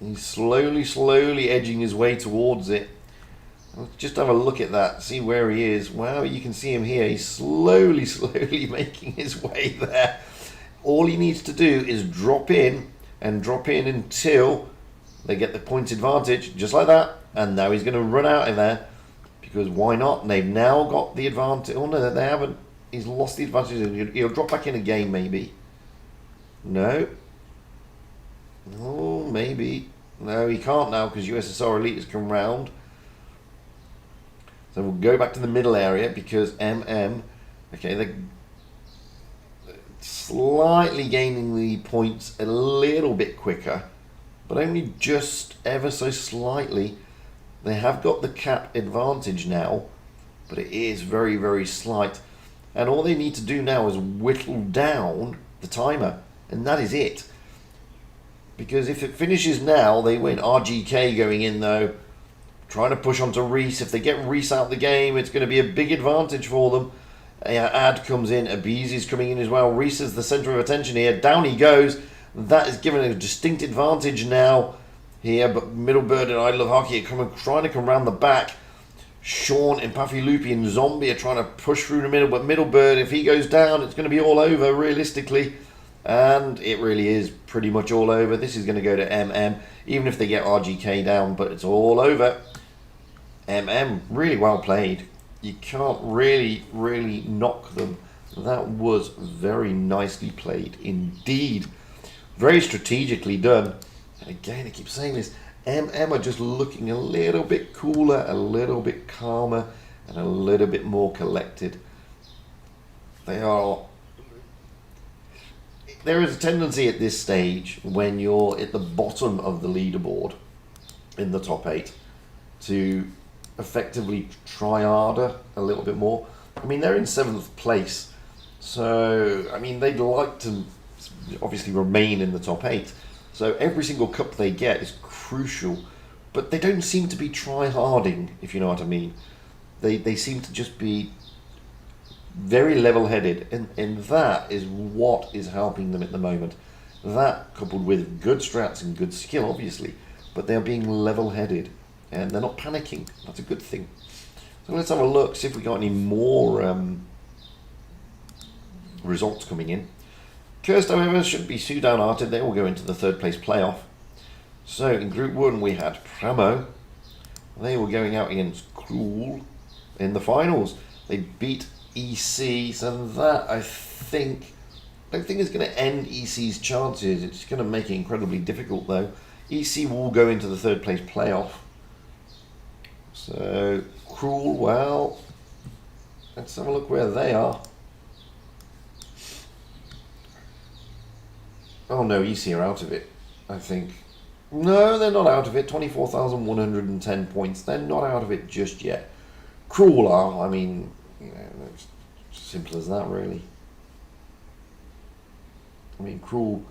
He's slowly edging his way towards it. Let's just have a look at that, see where he is. Wow, you can see him here. He's slowly making his way there. All he needs to do is drop in until they get the point advantage, just like that. And now he's going to run out of there, because why not? They've now got the advantage. Oh no, they haven't. He's lost the advantage. He'll drop back in again, maybe. No. Oh, maybe. No, he can't now, because USSR Elite has come round. So we'll go back to the middle area, because MM, okay, they're slightly gaining the points a little bit quicker, but only just ever so slightly. They have got the cap advantage now, but it is very slight. And all they need to do now is whittle down the timer, and that is it. Because if it finishes now, they win. RGK going in though, trying to push onto Reese. If they get Reese out of the game, it's going to be a big advantage for them. Ad comes in, Abizi's coming in as well. Reese is the centre of attention here. Down he goes. That is given a distinct advantage now here, but Middlebird and I Love Hockey are trying to come round the back. Sean and Puffy Loopy and Zombie are trying to push through the middle, but Middlebird, if he goes down, it's going to be all over realistically. And it really is pretty much all over. This is going to go to MM, even if they get RGK down, but it's all over. MM, really well played. You can't really knock them. That was very nicely played indeed. Very strategically done. And again, I keep saying this, MM are just looking a little bit cooler, a little bit calmer, and a little bit more collected. There is a tendency at this stage, when you're at the bottom of the leaderboard in the top 8, to effectively try harder a little bit more. I mean, they're in 7th place, so I mean, they'd like to obviously remain in the top 8. So every single cup they get is crucial, but they don't seem to be try-harding, if you know what I mean. They seem to just be very level-headed, and that is what is helping them at the moment. That, coupled with good strats and good skill, obviously, but they're being level-headed, and they're not panicking. That's a good thing. So let's have a look, see if we got any more results coming in. Kirst, however, should be too downhearted. They will go into the 3rd place playoff. So in Group 1 we had Pramo. They were going out against Cruel in the finals. They beat EC, so that I don't think is going to end EC's chances. It's going to make it incredibly difficult though. EC will go into the 3rd place playoff. So Cruel, well, let's have a look where they are. Oh no, EC are out of it, I think. No, they're not out of it. 24,110 points. They're not out of it just yet. Cruel are, I mean, you know, it's simple as that, really. I mean, Cruel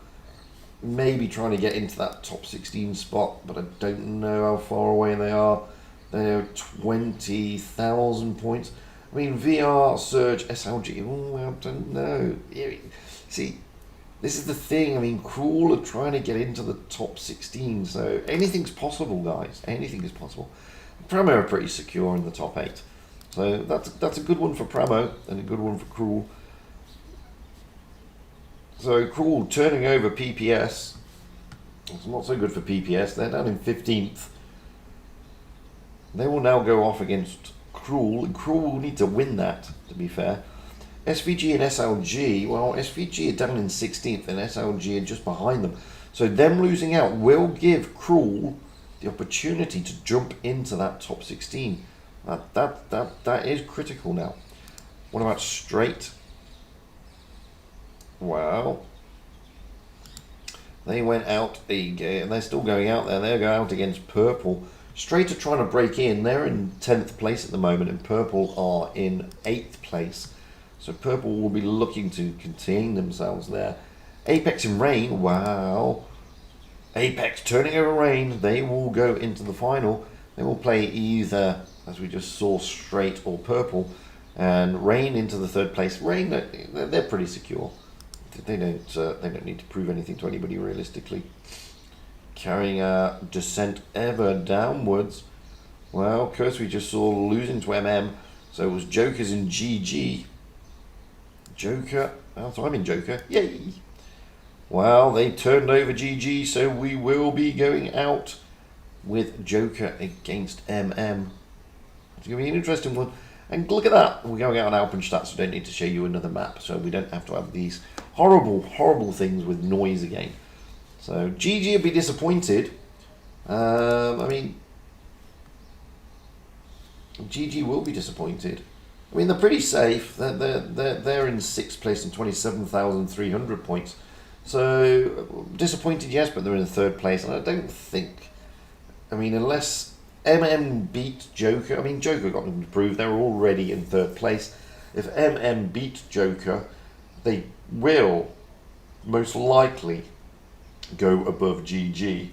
may be trying to get into that top 16 spot, but I don't know how far away they are. They're 20,000 points. I mean, VR, Surge, SLG, oh, I don't know. See, this is the thing. I mean, Cruel are trying to get into the top 16, so anything's possible, guys. Anything is possible. Pramo are pretty secure in the top 8. So that's a good one for Pramo and a good one for Cruel. So Cruel turning over PPS. It's not so good for PPS. They're down in 15th. They will now go off against Cruel, and Cruel will need to win that, to be fair. SVG and SLG, well, SVG are down in 16th and SLG are just behind them. So them losing out will give Cruel the opportunity to jump into that top 16. That is critical now. What about Straight? Well, they went out again. They're still going out there. They're going out against Purple. Straight are trying to break in. They're in 10th place at the moment, and Purple are in 8th place. So Purple will be looking to contain themselves there. Apex and Rain, wow. Apex turning over Rain. They will go into the final. They will play either, as we just saw, Straight or Purple. And Rain into the 3rd place. Rain, they're pretty secure. They don't need to prove anything to anybody realistically. Carrying a descent ever downwards. Well, Curse we just saw losing to MM. So it was Jokers in GG. Joker. Oh, so I'm in Joker. Yay! Well, they turned over GG, so we will be going out with Joker against MM. It's going to be an interesting one. And look at that. We're going out on Alpenstadt, so I don't need to show you another map. So we don't have to have these horrible, horrible things with noise again. So GG will be disappointed. I mean, GG will be disappointed. I mean, they're pretty safe. They're in 6th place and 27,300 points. So disappointed, yes, but they're in 3rd place, and I don't think. I mean, unless MM beat Joker, I mean, Joker got them to prove they're already in 3rd place. If MM beat Joker, they will most likely go above GG.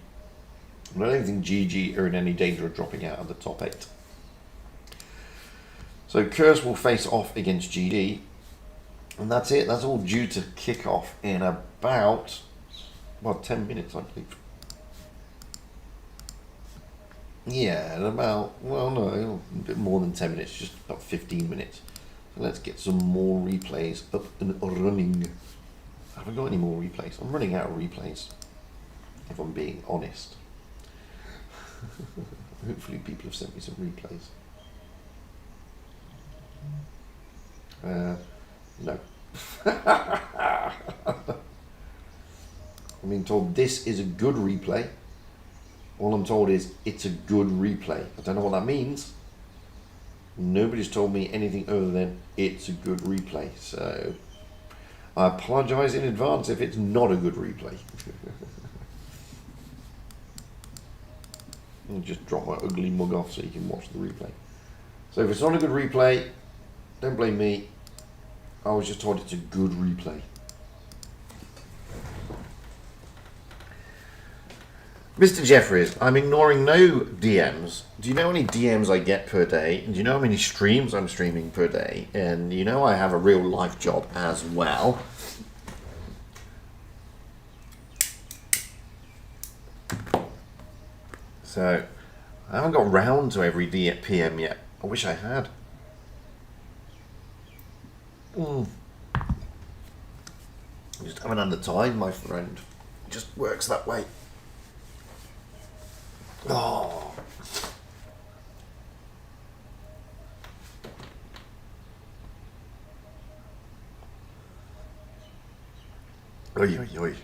And I don't think GG are in any danger of dropping out of the top 8. So Curse will face off against GG. And that's it. That's all due to kick off in about, well, 10 minutes, I believe. Yeah, in about, well, no, a bit more than 10 minutes, just about 15 minutes. So let's get some more replays up and running. I haven't got any more replays. I'm running out of replays, if I'm being honest. Hopefully people have sent me some replays. No. I'm being told this is a good replay. All I'm told is it's a good replay. I don't know what that means. Nobody's told me anything other than it's a good replay. So I apologise in advance if it's not a good replay. I'll just drop my ugly mug off so you can watch the replay. So if it's not a good replay, don't blame me. I was just told it's a good replay. Mr. Jeffries, I'm ignoring no DMs. Do you know how many DMs I get per day? Do you know how many streams I'm streaming per day? And you know I have a real life job as well. So, I haven't got round to every PM yet. I wish I had. Just haven't had the time, my friend. It just works that way. Oh. Oi, oi, oi.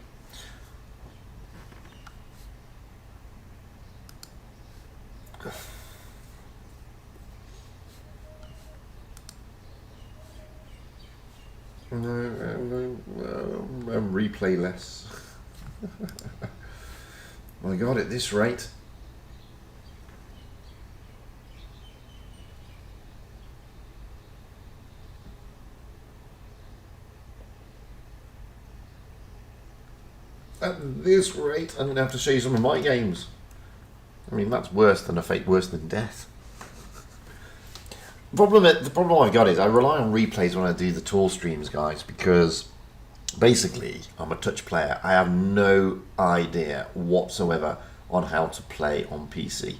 Replay less. My God, at this rate. At this rate, I'm going to have to show you some of my games. I mean, that's worse than a fate, worse than death. The problem I've got is I rely on replays when I do the tour streams, guys, because basically I'm a touch player. I have no idea whatsoever on how to play on PC.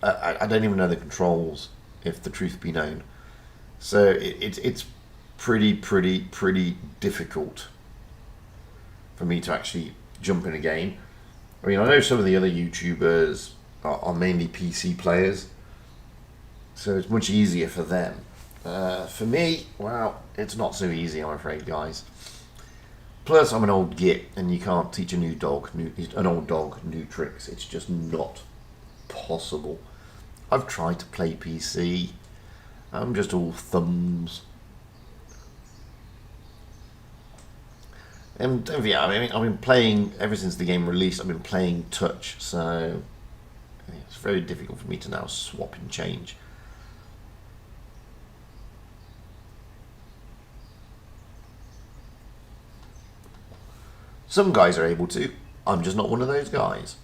I don't even know the controls, if the truth be known. So it's pretty difficult for me to actually jump in a game. I mean, I know some of the other YouTubers are mainly PC players, So it's much easier for them. For me, well, it's not so easy, I'm afraid, guys. Plus, I'm an old git, and you can't teach an old dog new tricks. It's just not possible. I've tried to play PC. I'm just all thumbs. And yeah, I mean, I've been playing ever since the game released. I've been playing touch, so it's very difficult for me to now swap and change. Some guys are able to. I'm just not one of those guys.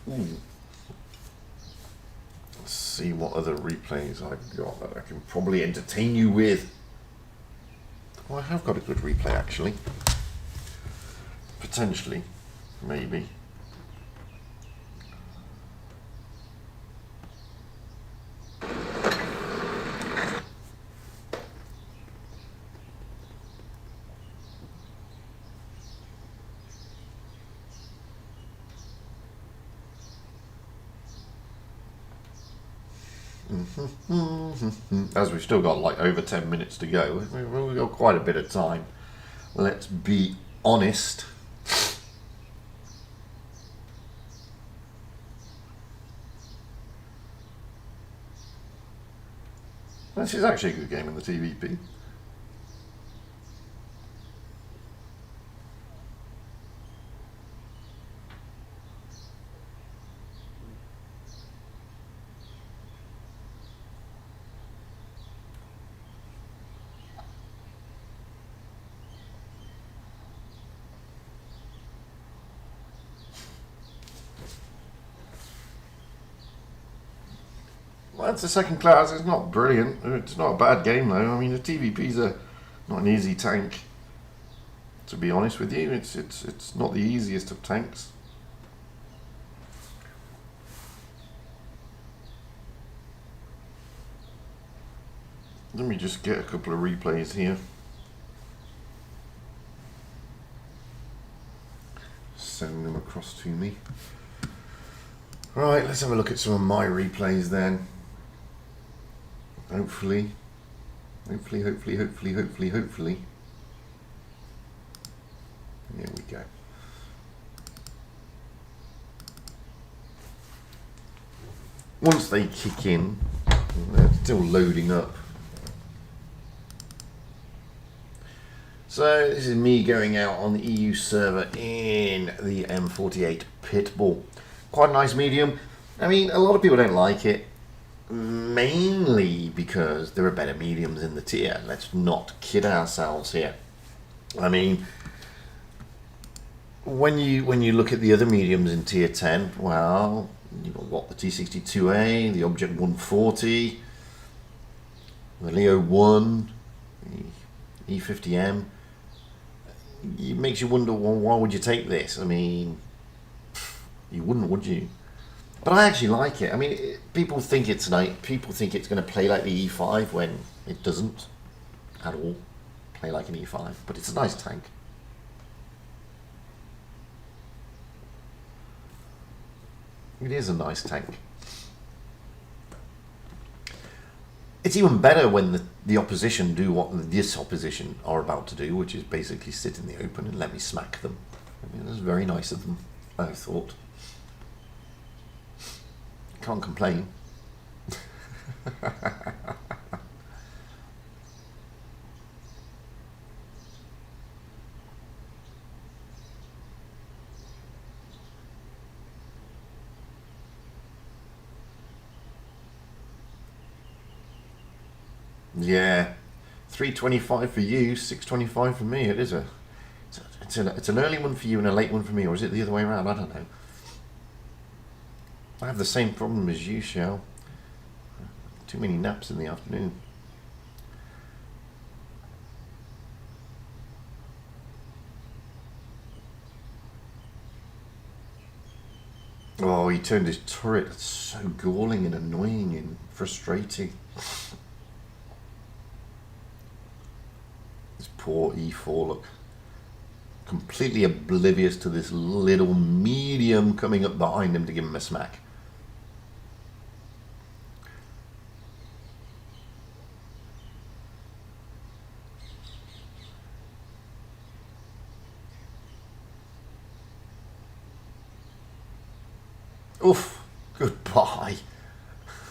Ooh. Let's see what other replays I've got that I can probably entertain you with. Well, I have got a good replay, actually. Potentially. Maybe. As we've still got like over 10 minutes to go, we've got quite a bit of time. Let's be honest. This is actually a good game in the TVP. Well, it's a second class. It's not brilliant. It's not a bad game though. I mean, the TVP's not an easy tank. To be honest with you, it's not the easiest of tanks. Let me just get a couple of replays here. Send them across to me. Right, let's have a look at some of my replays then. Hopefully. There we go. Once they kick in, they're still loading up. So this is me going out on the EU server in the M48 Pitbull. Quite a nice medium. I mean, a lot of people don't like it, mainly because there are better mediums in the tier. Let's not kid ourselves here. I mean, when you look at the other mediums in tier 10, well, you've got what, the T62A, the Object 140, the Leo 1, the E50M. It makes you wonder, well, why would you take this? I mean, you wouldn't, would you? But I actually like it. I mean, people think it's people think it's going to play like the E5 when it doesn't at all play like an E5. But it's a nice tank. It is a nice tank. It's even better when the opposition do what this opposition are about to do, which is basically sit in the open and let me smack them. I mean, that's very nice of them, I thought. Can't complain. Yeah, 325 for you, 625 for me. It is it's an early one for you and a late one for me, or is it the other way around? I don't know. I have the same problem as you, Shell. Too many naps in the afternoon. Oh, he turned his turret. It's so galling and annoying and frustrating. This poor E4, look. Completely oblivious to this little medium coming up behind him to give him a smack. Oof, goodbye.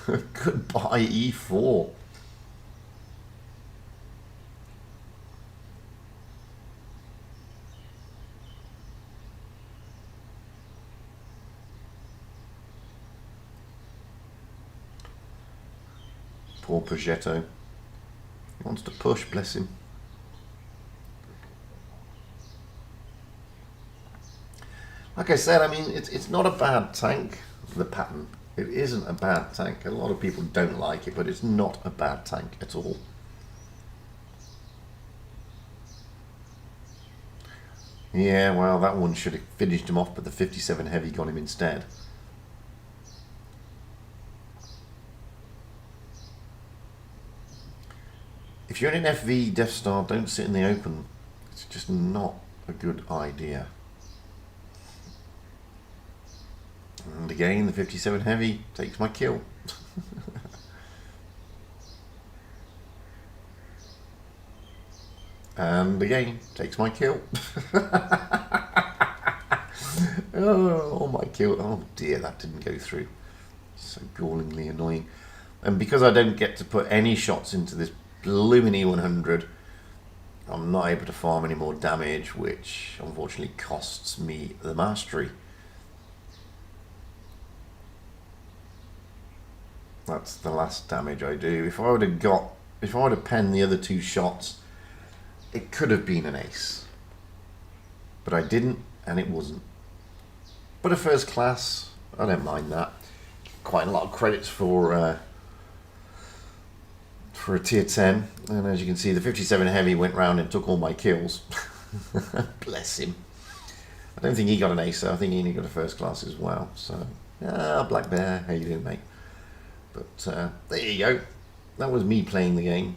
Goodbye, e4. Poor Progetto. He wants to push, bless him. Like I said, I mean, it's not a bad tank, the pattern. It isn't a bad tank. A lot of people don't like it, but it's not a bad tank at all. Yeah, well, that one should have finished him off, but the 57 heavy got him instead. If you're in an FV Death Star, don't sit in the open. It's just not a good idea. And again, the 57 heavy takes my kill. And again, takes my kill. Oh, my kill. Oh dear, that didn't go through. So gallingly annoying. And because I don't get to put any shots into this blooming E100, I'm not able to farm any more damage, which unfortunately costs me the mastery. That's the last damage I do. If I would have penned the other two shots, it could have been an ace. But I didn't, and it wasn't. But a first class, I don't mind that. Quite a lot of credits for a tier 10. And as you can see, the 57 heavy went round and took all my kills. Bless him. I don't think he got an ace, so I think he only got a first class as well. So, Black Bear, how you doing, mate? But there you go. That was me playing the game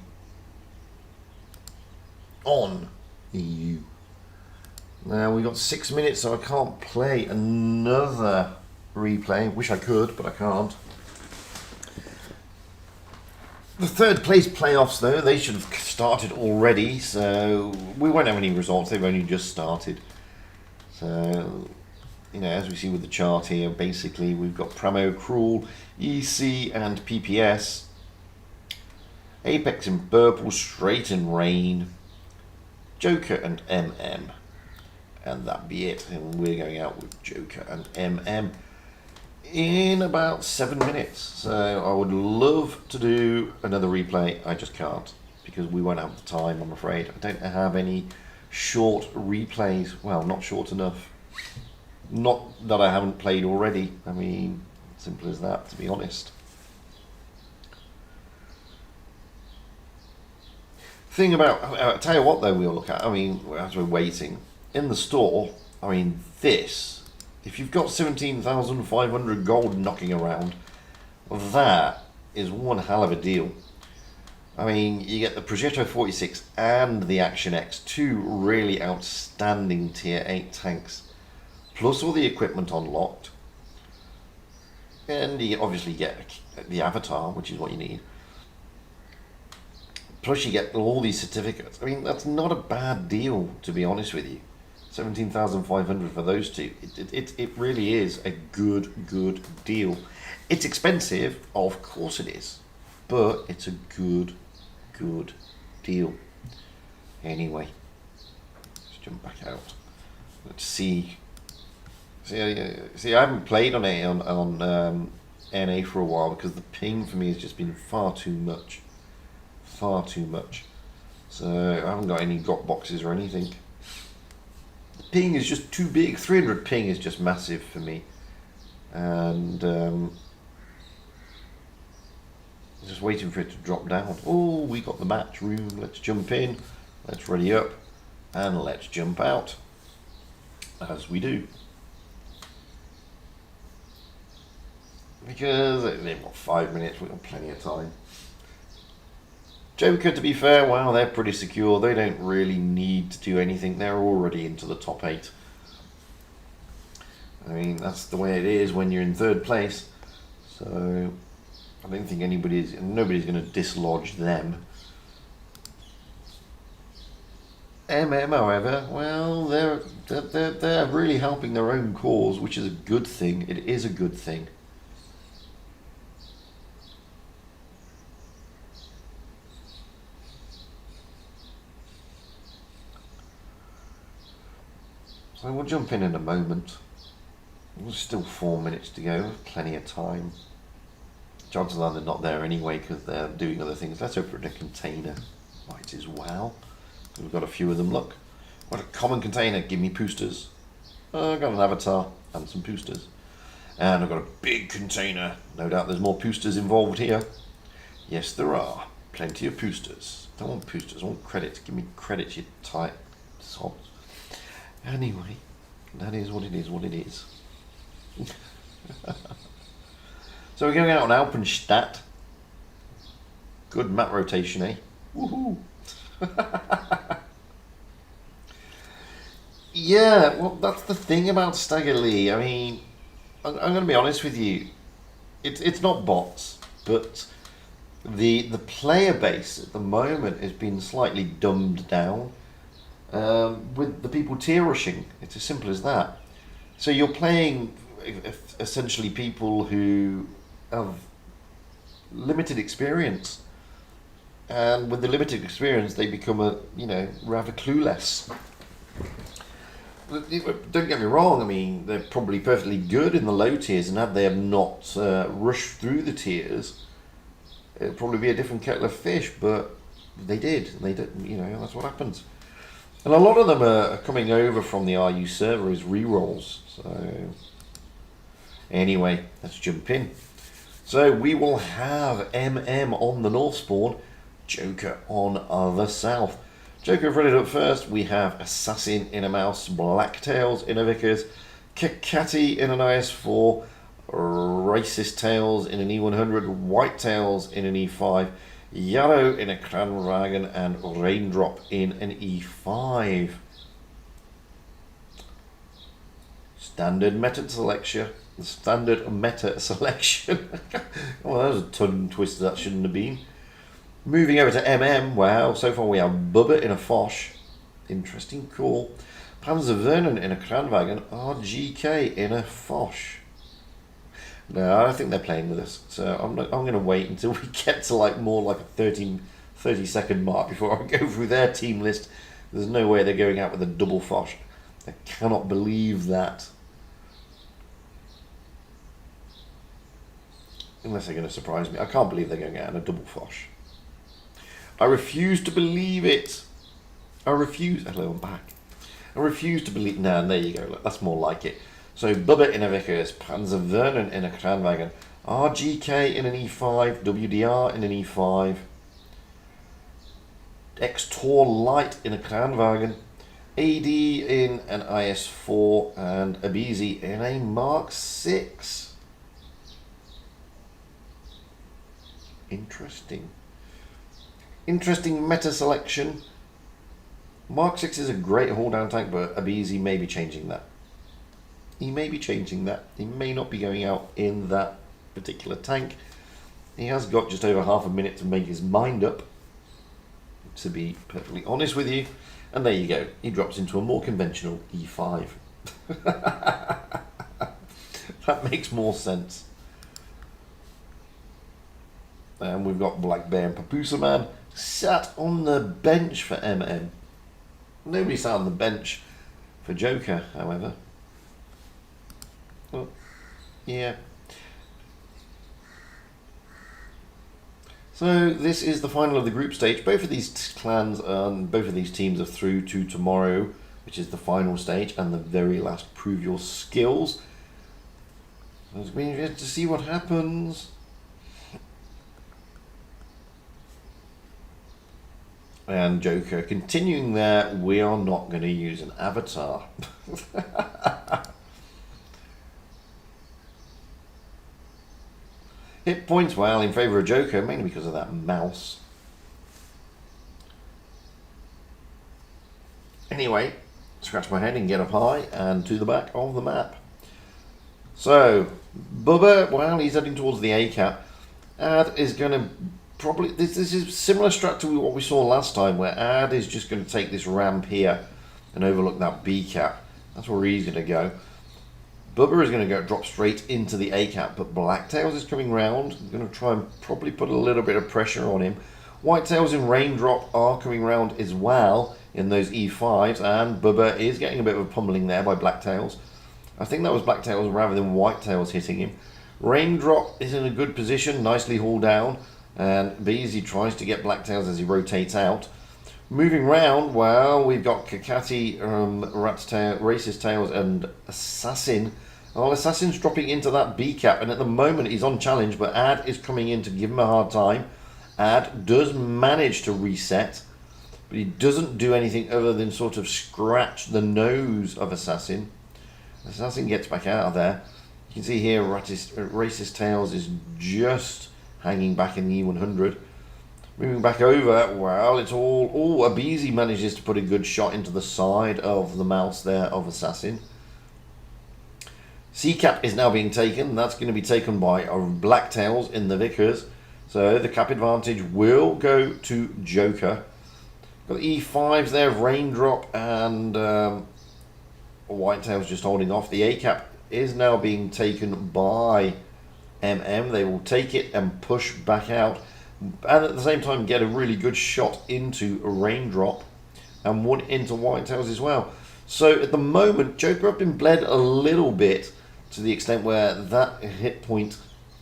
on EU. Now we've got 6 minutes, so I can't play another replay. Wish I could, but I can't. The third place playoffs, though, they should have started already, so we won't have any results. They've only just started. So, you know, as we see with the chart here, basically we've got Pramo, Cruel, EC and PPS. Apex in purple, Straight in Rain, Joker and MM. And that be it. And we're going out with Joker and MM in about 7 minutes. So I would love to do another replay. I just can't because we won't have the time, I'm afraid. I don't have any short replays. Well, not short enough. Not that I haven't played already. I mean, simple as that, to be honest. Thing about, I'll tell you what though we'll look at, I mean, as we're waiting, in the store, I mean, this, if you've got 17,500 gold knocking around, that is one hell of a deal. I mean, you get the Progetto 46 and the Action X, two really outstanding tier 8 tanks, plus all the equipment unlocked. And you obviously get the avatar, which is what you need. Plus you get all these certificates. I mean, that's not a bad deal, to be honest with you. 17,500 for those two. It really is a good deal. It's expensive, of course it is. But it's a good deal. Anyway, let's jump back out. Let's see. See, I haven't played on NA for a while because the ping for me has just been far too much. Far too much. So I haven't got any drop boxes or anything. The ping is just too big. 300 ping is just massive for me. And just waiting for it to drop down. Oh, we got the match room. Let's jump in. Let's ready up. And let's jump out. As we do. Because they've got 5 minutes. We've got plenty of time. Joker, to be fair, wow, they're pretty secure. They don't really need to do anything. They're already into the top 8. I mean, that's the way it is when you're in third place. So I don't think nobody's going to dislodge them. MM, however, well, they're really helping their own cause, which is a good thing. It is a good thing. So we'll jump in a moment. There's still 4 minutes to go, plenty of time. Chances are they're not there anyway because they're doing other things. Let's open a container. Might as well. We've got a few of them, look. What a common container, give me poosters. I've got an avatar and some poosters. And I've got a big container. No doubt there's more poosters involved here. Yes, there are. Plenty of poosters. Don't want poosters, I want credits. Give me credits, you tight sods. Anyway, that is what it is, what it is. So we're going out on Alpenstadt. Good map rotation, eh? Woohoo! Yeah, well, that's the thing about Stagger Lee. I mean, I'm going to be honest with you. It's not bots, but the player base at the moment has been slightly dumbed down. With the people tier rushing, it's as simple as that. So you're playing essentially people who have limited experience, and with the limited experience, they become rather clueless. Don't get me wrong. I mean, they're probably perfectly good in the low tiers, and had they have not rushed through the tiers, it'd probably be a different kettle of fish. But they did. They did. That's what happens. And a lot of them are coming over from the RU server as rerolls. So anyway, let's jump in. So we will have MM on the north spawn, Joker on the south. Joker threaded up first. We have Assassin in a mouse, Blacktails in a Vickers, Kakati in an IS4, Racist Tails in an E100, White Tails in an E5, Yellow in a Kranwagen, and Raindrop in an E5. Standard meta selection. Standard meta selection. Well, that was a tongue twister that shouldn't have been. Moving over to MM, wow, so far we have Bubba in a Foch. Interesting call. Panzer Vernon in a Kranwagen, RGK in a Foch. No, I don't think they're playing with us, so I'm going to wait until we get to more like a 30-second mark before I go through their team list. There's no way they're going out with a double Foch. I cannot believe that. Unless they're going to surprise me. I can't believe they're going out in a double Foch. I refuse to believe it. I refuse. Hello, I'm back. I refuse to believe. No, there you go. Look, that's more like it. So Bubba in a Vickers, Panzer Vernon in a Kranwagen, RGK in an E5, WDR in an E5, X-Tor Light in a Kranwagen, AD in an IS4, and Abizi in a Mark 6. Interesting. Interesting meta selection. Mark 6 is a great haul down tank, but Abizi may be changing that. He may be changing that. He may not be going out in that particular tank. He has got just over half a minute to make his mind up, to be perfectly honest with you. And there you go. He drops into a more conventional E5. That makes more sense. And we've got Black Bear and Papusa Man sat on the bench for MM. Nobody sat on the bench for Joker, however. Well, yeah. So this is the final of the group stage. Both of these clans and both of these teams are through to tomorrow, which is the final stage and the very last prove your skills. So it's going to be interesting to see what happens. And Joker continuing there, we are not going to use an avatar. Hit points, well, in favour of Joker, mainly because of that mouse. Anyway, scratch my head and get up high and to the back of the map. So, Bubba, well, he's heading towards the A cap. Ad is going to probably this is similar strat to what we saw last time, where Ad is just going to take this ramp here and overlook that B cap. That's where he's going to go. Bubba is going to drop straight into the A cap, but Blacktails is coming round. Going to try and probably put a little bit of pressure on him. Whitetails in Raindrop are coming round as well in those E5s, and Bubba is getting a bit of a pummeling there by Blacktails. I think that was Blacktails rather than Whitetails hitting him. Raindrop is in a good position, nicely hauled down, and Beezy tries to get Blacktails as he rotates out. Moving round, well, we've got Kakati, Racist Tails, and Assassin. Well, Assassin's dropping into that B cap, and at the moment he's on challenge, but Ad is coming in to give him a hard time. Ad does manage to reset, but he doesn't do anything other than sort of scratch the nose of Assassin. Assassin gets back out of there. You can see here Racist Tails is just hanging back in the E100. Moving back over, well, it's all... Oh, Abizi manages to put a good shot into the side of the mouse there of Assassin. C-cap is now being taken. That's going to be taken by Blacktails in the Vickers. So the cap advantage will go to Joker. Got the E5s there of Raindrop and Whitetails just holding off. The A-cap is now being taken by MM. They will take it and push back out. And at the same time get a really good shot into a Raindrop. And one into Whitetails as well. So at the moment, Joker have been bled a little bit to the extent where that hit point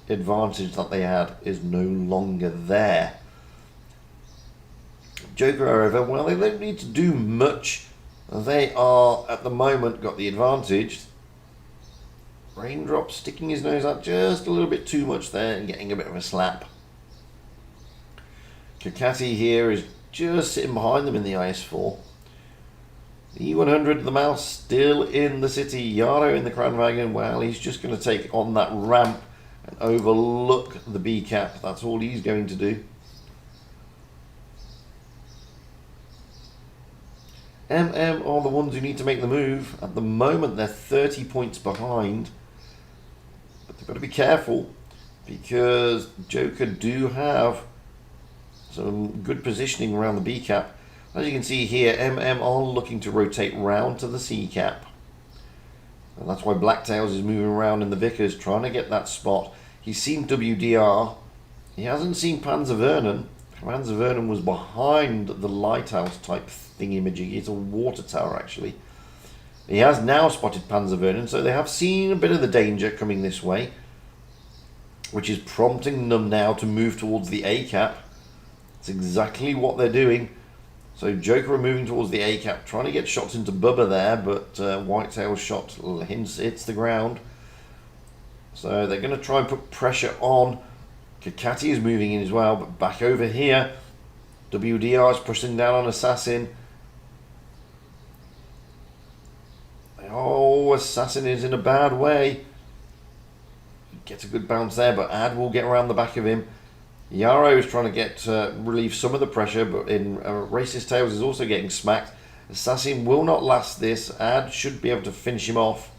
advantage that they had is no longer there. Joker, however, well, they don't need to do much. They are, at the moment, got the advantage. Raindrop sticking his nose out just a little bit too much there and getting a bit of a slap. Kakati here is just sitting behind them in the IS-4. The E100, the mouse, still in the city. Yarrow in the Crown Wagon. Well, he's just going to take on that ramp and overlook the B cap. That's all he's going to do. MM are the ones who need to make the move. At the moment, they're 30 points behind. But they've got to be careful because Joker do have some good positioning around the B cap. As you can see here, MM are looking to rotate round to the C cap. And that's why Blacktails is moving around in the Vickers, trying to get that spot. He's seen WDR. He hasn't seen Panzer Vernon. Panzer Vernon was behind the lighthouse type thingy-majiggy. It's a water tower, actually. He has now spotted Panzer Vernon, so they have seen a bit of the danger coming this way, which is prompting them now to move towards the A cap. It's exactly what they're doing. So Joker are moving towards the A cap, trying to get shots into Bubba there, but Whitetail's shot hits the ground. So they're going to try and put pressure on. Kakati is moving in as well, but back over here, WDR is pushing down on Assassin. Oh, Assassin is in a bad way. Gets a good bounce there, but Ad will get around the back of him. Yarrow is trying to get relieve some of the pressure, but in Racist Tails is also getting smacked. Assassin will not last this. Ad should be able to finish him off.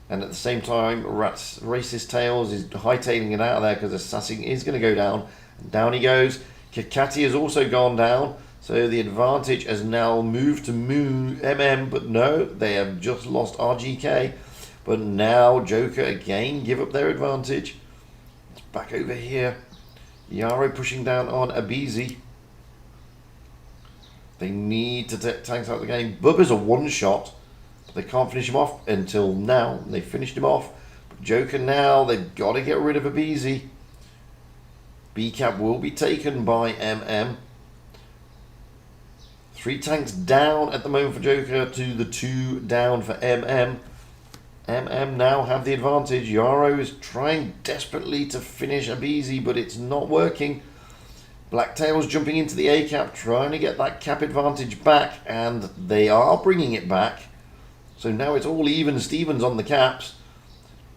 And at the same time, Racist Tails is hightailing it out of there because Assassin is going to go down. And down he goes. Kakati has also gone down. So the advantage has now moved to MM, but no, they have just lost RGK. But now Joker again give up their advantage. It's back over here. Yarrow pushing down on Abizi. They need to take tanks out of the game. Bubba's a one-shot, but they can't finish him off until now. They finished him off. But Joker now, they've got to get rid of Abizi. B-cap will be taken by MM. 3 tanks down at the moment for Joker to the 2 down for MM. MM now have the advantage. Yarrow is trying desperately to finish Abizi, but it's not working. Blacktails jumping into the A cap, trying to get that cap advantage back, and they are bringing it back. So now it's all even Stevens on the caps.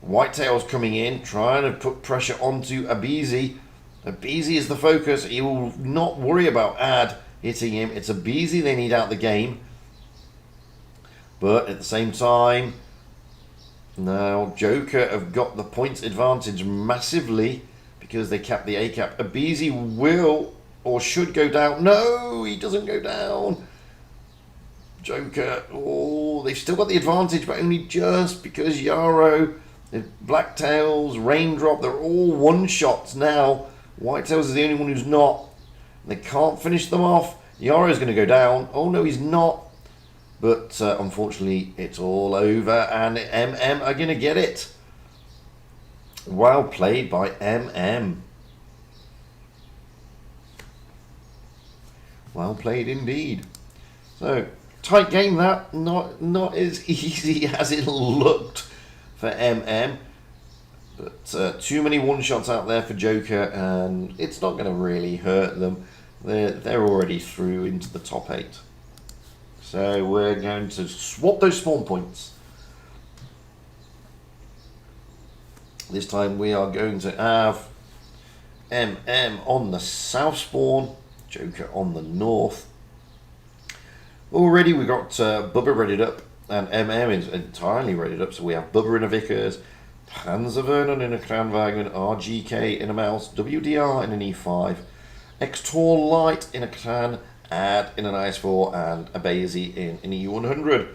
Whitetails coming in, trying to put pressure onto Abizi. Abizi is the focus. He will not worry about Ad hitting him. It's Abizi they need out the game. But at the same time, now Joker have got the points advantage massively because they cap the A cap. Abizi will or should go down. No, he doesn't go down. Joker, oh, they've still got the advantage, but only just because Yarrow, Blacktails, Raindrop, they're all one-shots now. Whitetails is the only one who's not. They can't finish them off. Yarrow's going to go down. Oh, no, he's not. But unfortunately, it's all over, and MM are going to get it. Well played by MM. Well played indeed. So, tight game that. Not as easy as it looked for MM. But too many one-shots out there for Joker, and it's not going to really hurt them. They're already through into the top 8. So we're going to swap those spawn points. This time we are going to have MM on the south spawn, Joker on the north. Already we've got Bubba readied up, and MM is entirely readied up. So we have Bubba in a Vickers, Panzer Vernon in a Kranwagen, RGK in a Mouse, WDR in an E5, X-Tor Light in a Kran, Ad in an IS-4, and a Basie in an E100.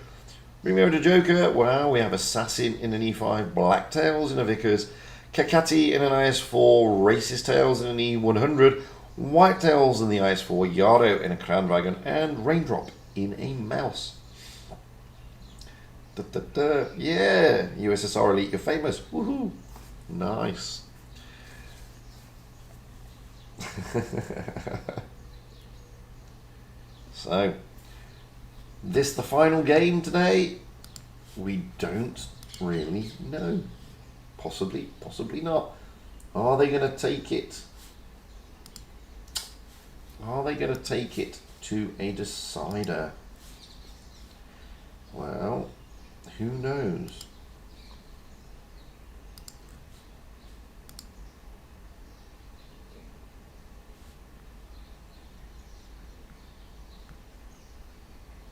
Bring me over to Joker. Wow, we have Assassin in an E5, Blacktails in a Vickers, Kakati in an IS-4, Racist Tails in an E100, Whitetails in the IS-4, Yardo in a Kranwagen, and Raindrop in a Mouse. Yeah, USSR Elite, you're famous. Woohoo! Nice. So, this the final game today? We don't really know. Possibly, possibly not. Are they going to take it? Are they going to take it to a decider? Well, who knows?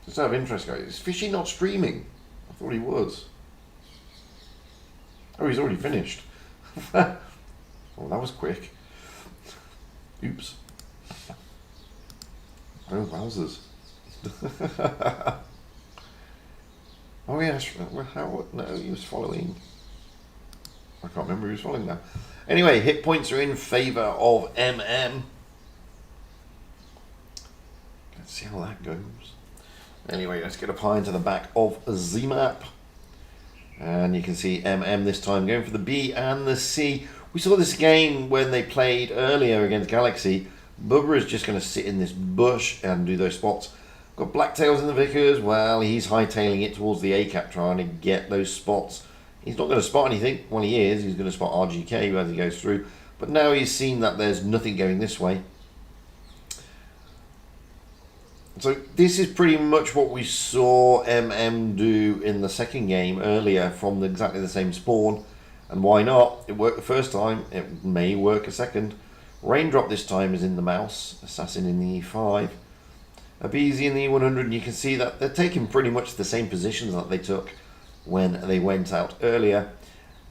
Just out of interest, guys, is Fishy not streaming? I thought he was. Oh, he's already finished. Oh, that was quick. Oops. Oh, wowzers. Oh, yes. How? No, he was following. I can't remember who he was following now. Anyway, hit points are in favour of MM. Let's see how that goes. Anyway, let's get a pie into the back of Z-Map. And you can see MM this time going for the B and the C. We saw this game when they played earlier against Galaxy. Bubba is just going to sit in this bush and do those spots. Got Blacktails in the Vickers. Well, he's hightailing it towards the A-cap, trying to get those spots. He's not going to spot anything. Well, he is. He's going to spot RGK as he goes through. But now he's seen that there's nothing going this way. So this is pretty much what we saw MM do in the second game earlier from exactly the same spawn. And why not? It worked the first time. It may work a second. Raindrop this time is in the Mouse. Assassin in the E5. Abizi in the E100. And you can see that they're taking pretty much the same positions that they took when they went out earlier.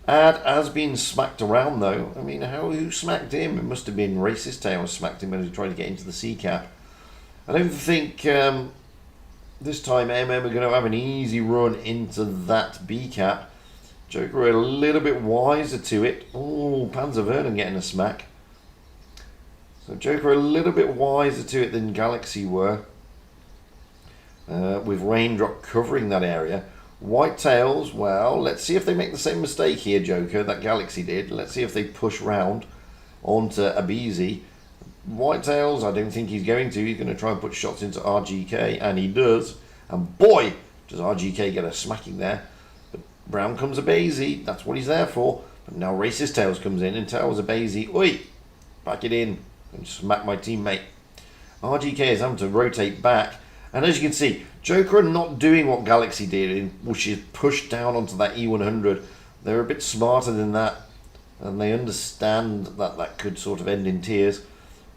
Ad has been smacked around though. I mean, who smacked him? It must have been Racist Tail smacked him when he tried to get into the C-cap. I don't think this time MM are going to have an easy run into that B-cap. Joker a little bit wiser to it. Oh, Panzer Vernon getting a smack. So Joker a little bit wiser to it than Galaxy were. With Raindrop covering that area. Whitetails, well, let's see if they make the same mistake here, Joker, that Galaxy did. Let's see if they push round onto Abizi. Whitetails, I don't think he's going to. He's going to try and put shots into RGK, and he does. And boy, does RGK get a smacking there. But Brown comes a Basie. That's what he's there for. But now Racist Tails comes in and tells a Basie, oi, back it in and smack my teammate. RGK is having to rotate back. And as you can see, Joker are not doing what Galaxy did, which is push down onto that E100. They're a bit smarter than that. And they understand that that could sort of end in tears.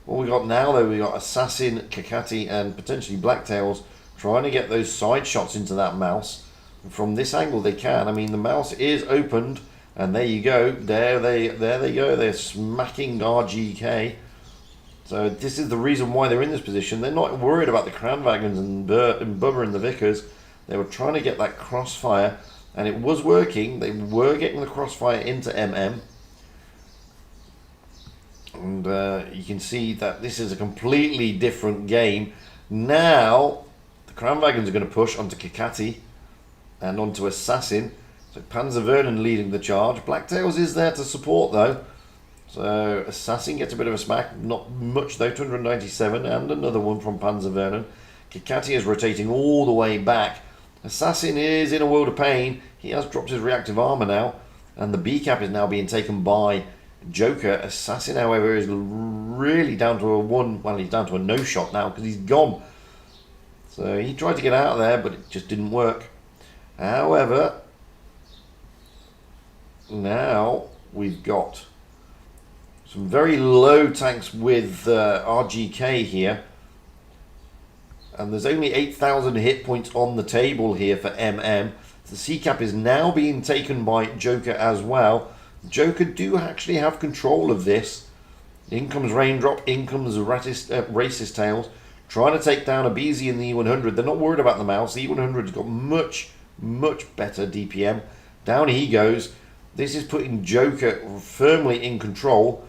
What we got now, though, we got Assassin, Kakati, and potentially Blacktails trying to get those side shots into that Mouse. And from this angle, they can. I mean, the Mouse is opened, And there you go. There they go. They're smacking RGK. So this is the reason why they're in this position. They're not worried about the Kranwagens and Bubba and the Vickers. They were trying to get that crossfire, and it was working. They were getting the crossfire into MM. And you can see that this is a completely different game. Now, the Kranwagens are going to push onto Kikati and onto Assassin. So Panzer Vernon leading the charge. Blacktails is there to support though. So Assassin gets a bit of a smack. Not much though, 297. And another one from Panzer Vernon. Kikati is rotating all the way back. Assassin is in a world of pain. He has dropped his reactive armor now. And the B cap is now being taken by Joker. Assassin, however, is really down to a one. Well, he's down to a no shot now because he's gone. So he tried to get out of there, but it just didn't work. However, now we've got some very low tanks with RGK here. And there's only 8,000 hit points on the table here for MM. The C-Cap is now being taken by Joker as well. Joker do actually have control of this. In comes Raindrop, in comes Racist Tails. Trying to take down a BZ in the E100. They're not worried about the mouse. The E100's got much better DPM. Down he goes. This is putting Joker firmly in control.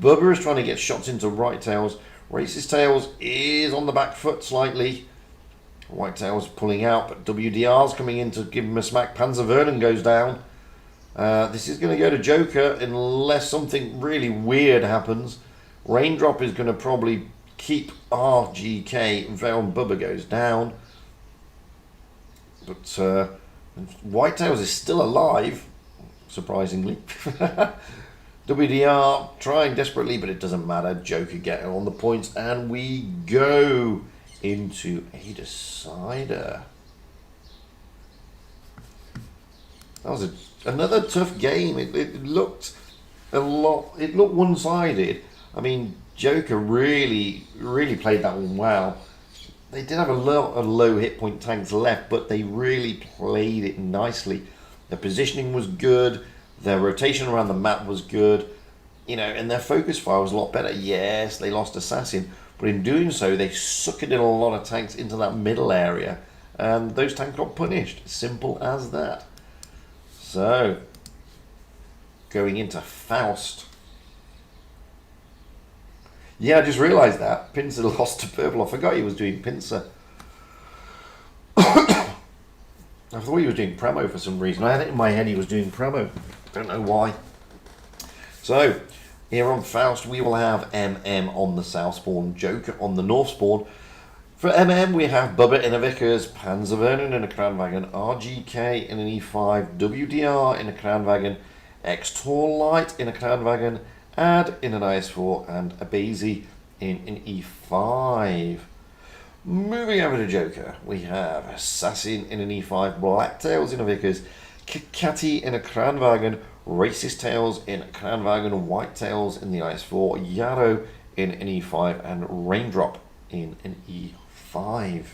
Bubba is trying to get shots into Right Tails. Racist Tails is on the back foot slightly. White Tails pulling out, but WDR's coming in to give him a smack. Panzer Vernon goes down. This is going to go to Joker unless something really weird happens. Raindrop is going to probably keep RGK. Veil Bubba goes down. But White Tails is still alive, surprisingly. WDR trying desperately, but it doesn't matter. Joker getting on the points, and we go into a decider. That was another tough game. It looked a lot. It looked one-sided. I mean, Joker really played that one well. They did have a lot of low hit point tanks left, but they really played it nicely. Their positioning was good. Their rotation around the map was good, you know, and their focus fire was a lot better. Yes, they lost Assassin, but in doing so, they sucked in a lot of tanks into that middle area, and those tanks got punished. Simple as that. So, going into Faust. Yeah, I just realised that. Pincer lost to Purple. I forgot he was doing Pincer. I thought he was doing Pramo for some reason. I had it in my head he was doing Pramo. Don't know why. So, here on Faust, we will have MM on the south spawn, Joker on the north spawn. For MM, we have Bubba in a Vickers, Panzer Vernon in a Kranwagen, RGK in an E5, WDR in a Kranwagen, X-Tor Light in a Kranwagen, Ad in an IS4, and a Basie in an E5. Moving over to Joker, we have Assassin in an E5, Blacktails in a Vickers, Kikati in a Kranwagen, Racist Tails in a Kranwagen, White Tails in the IS4, Yarrow in an E5, and Raindrop in an E5.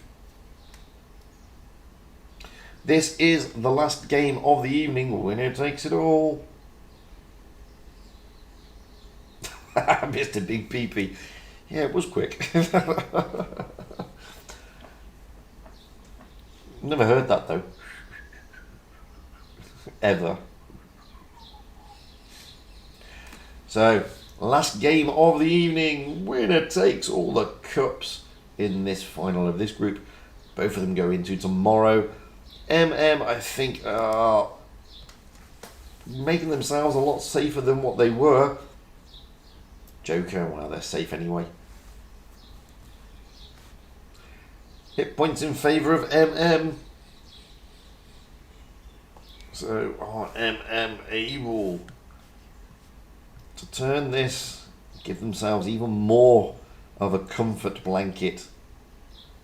This is the last game of the evening. Winner takes it all. Mr. Big Peepee. Yeah, it was quick. Never heard that though. Ever. So, last game of the evening. Winner takes all the cups in this final of this group. Both of them go into tomorrow. MM, I think, are making themselves a lot safer than what they were. Joker, well, they're safe anyway. Hit points in favour of MM. So, are MM able to turn this, give themselves even more of a comfort blanket,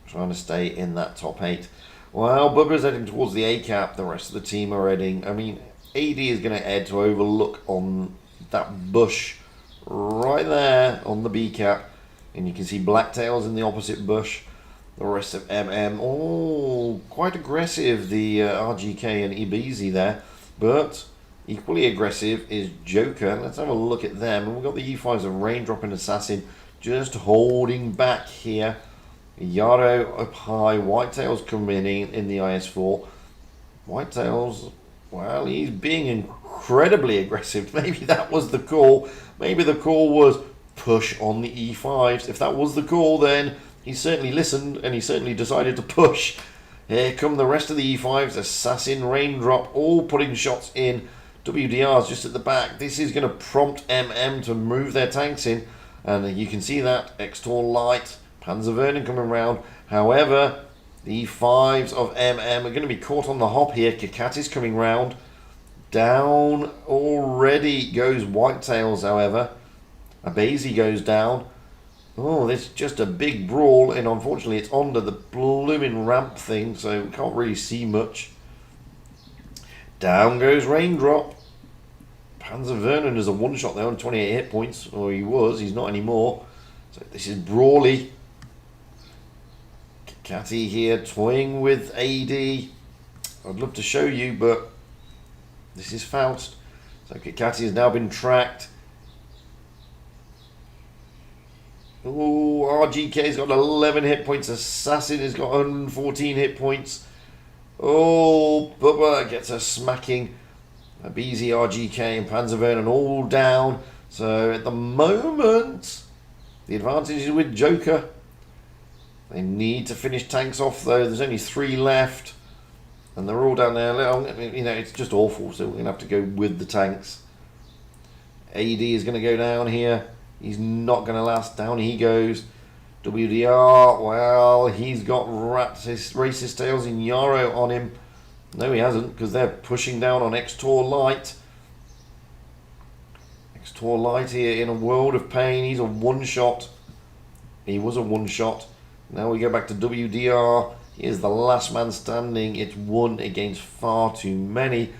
trying to stay in that top 8? Well, Bubba's heading towards the A cap, the rest of the team are heading. I mean, AD is going to head to overlook on that bush right there on the B cap, and you can see Blacktails in the opposite bush. The rest of MM, oh, quite aggressive, the RGK and Ibiza there, but Equally aggressive is Joker. Let's have a look at them. And we've got the E5s of Raindrop and Assassin just holding back here. Yarrow up high. Whitetail's coming in the IS4. Whitetail's, well, he's being incredibly aggressive. Maybe that was the call. Maybe the call was push on the E5s. If that was the call, then he certainly listened and he certainly decided to push. Here come the rest of the E5s. Assassin, Raindrop, all putting shots in. WDR's just at the back. This is going to prompt MM to move their tanks in. And you can see that. Extor Light, Panzer Vernon coming around. However, the E5s of MM are going to be caught on the hop here. Kakati's coming round. Down already goes Whitetails, however. Abazi goes down. Oh, there's just a big brawl, and unfortunately it's under the blooming ramp thing, so we can't really see much. Down goes Raindrop. Panzer Vernon is a one-shot there on 28 hit points, or he was, he's not anymore. So this is Brawley. Catty here toying with AD. I'd love to show you, but this is Faust. So Catty has now been tracked. Oh, RGK's got 11 hit points. Assassin has got 114 hit points. Oh, Bubba gets a smacking. BZ, RGK and Panzer Vernon all down. So at the moment, the advantage is with Joker. They need to finish tanks off though. There's only 3 left. And they're all down there. You know, it's just awful. So we're going to have to go with the tanks. AD is going to go down here. He's not going to last. Down he goes. WDR, well, he's got racist tails in Yarrow on him. No, he hasn't, because they're pushing down on Extor Light. Extor Light here in a world of pain. He's a one-shot. He was a one-shot. Now we go back to WDR. He is the last man standing. It's one against far too many.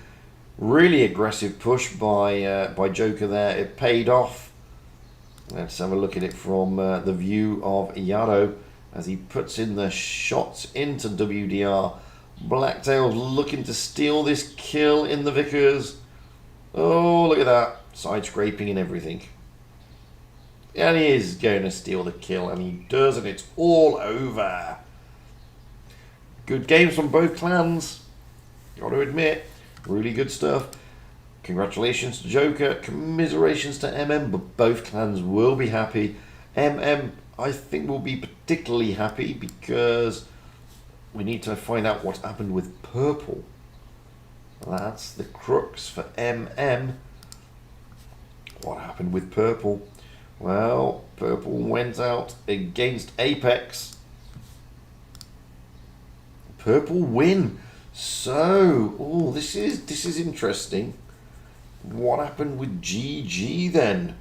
Really aggressive push by Joker there. It paid off. Let's have a look at it from the view of Yarrow as he puts in the shots into WDR. Blacktail's looking to steal this kill in the Vickers. Oh, look at that. Side scraping and everything. And he is going to steal the kill, and he does, and it's all over. Good games from both clans. Got to admit, really good stuff. Congratulations to Joker, commiserations to MM, but both clans will be happy. MM, I think, will be particularly happy because we need to find out what happened with Purple. That's the crux for MM. What happened with Purple? Well, Purple went out against Apex. Purple win. So, oh, this is interesting. What happened with GG then?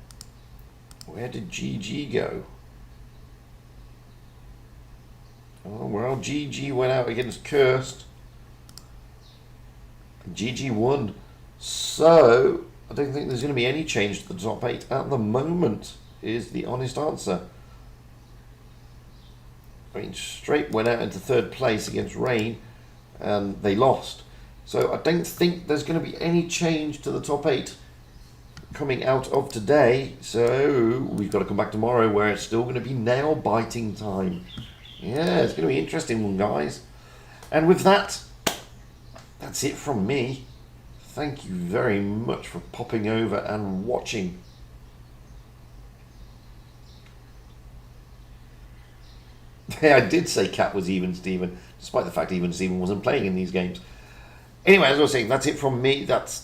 Where did GG go? Oh, well, GG went out against Cursed. GG won. So, I don't think there's going to be any change to the top 8 at the moment, is the honest answer. I mean, Straight went out into 3rd place against Rain, and they lost. So I don't think there's going to be any change to the top 8 coming out of today. So we've got to come back tomorrow where it's still going to be nail biting time. Yeah, it's going to be an interesting one, guys. And with that, that's it from me. Thank you very much for popping over and watching. I did say Cat was Even Steven, despite the fact Even Steven wasn't playing in these games. Anyway, as I was saying, that's it from me. That's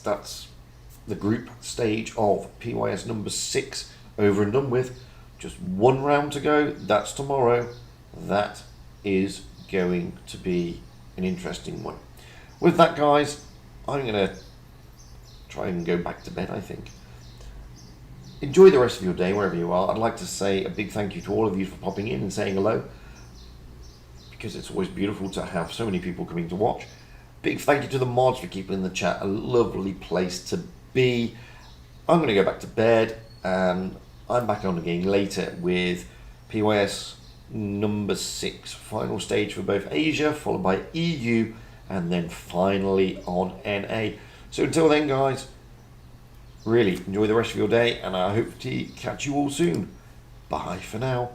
the group stage of PYS number 6 over and done with. Just one round to go. That's tomorrow. That is going to be an interesting one. With that, guys, I'm going to try and go back to bed, I think. Enjoy the rest of your day, wherever you are. I'd like to say a big thank you to all of you for popping in and saying hello, because it's always beautiful to have so many people coming to watch. Big thank you to the mods for keeping the chat a lovely place to be. I'm going to go back to bed, and I'm back on again later with PYS number 6, final stage for both Asia, followed by EU, and then finally on NA. So until then, guys, Really enjoy the rest of your day, and I hope to catch you all soon. Bye for now.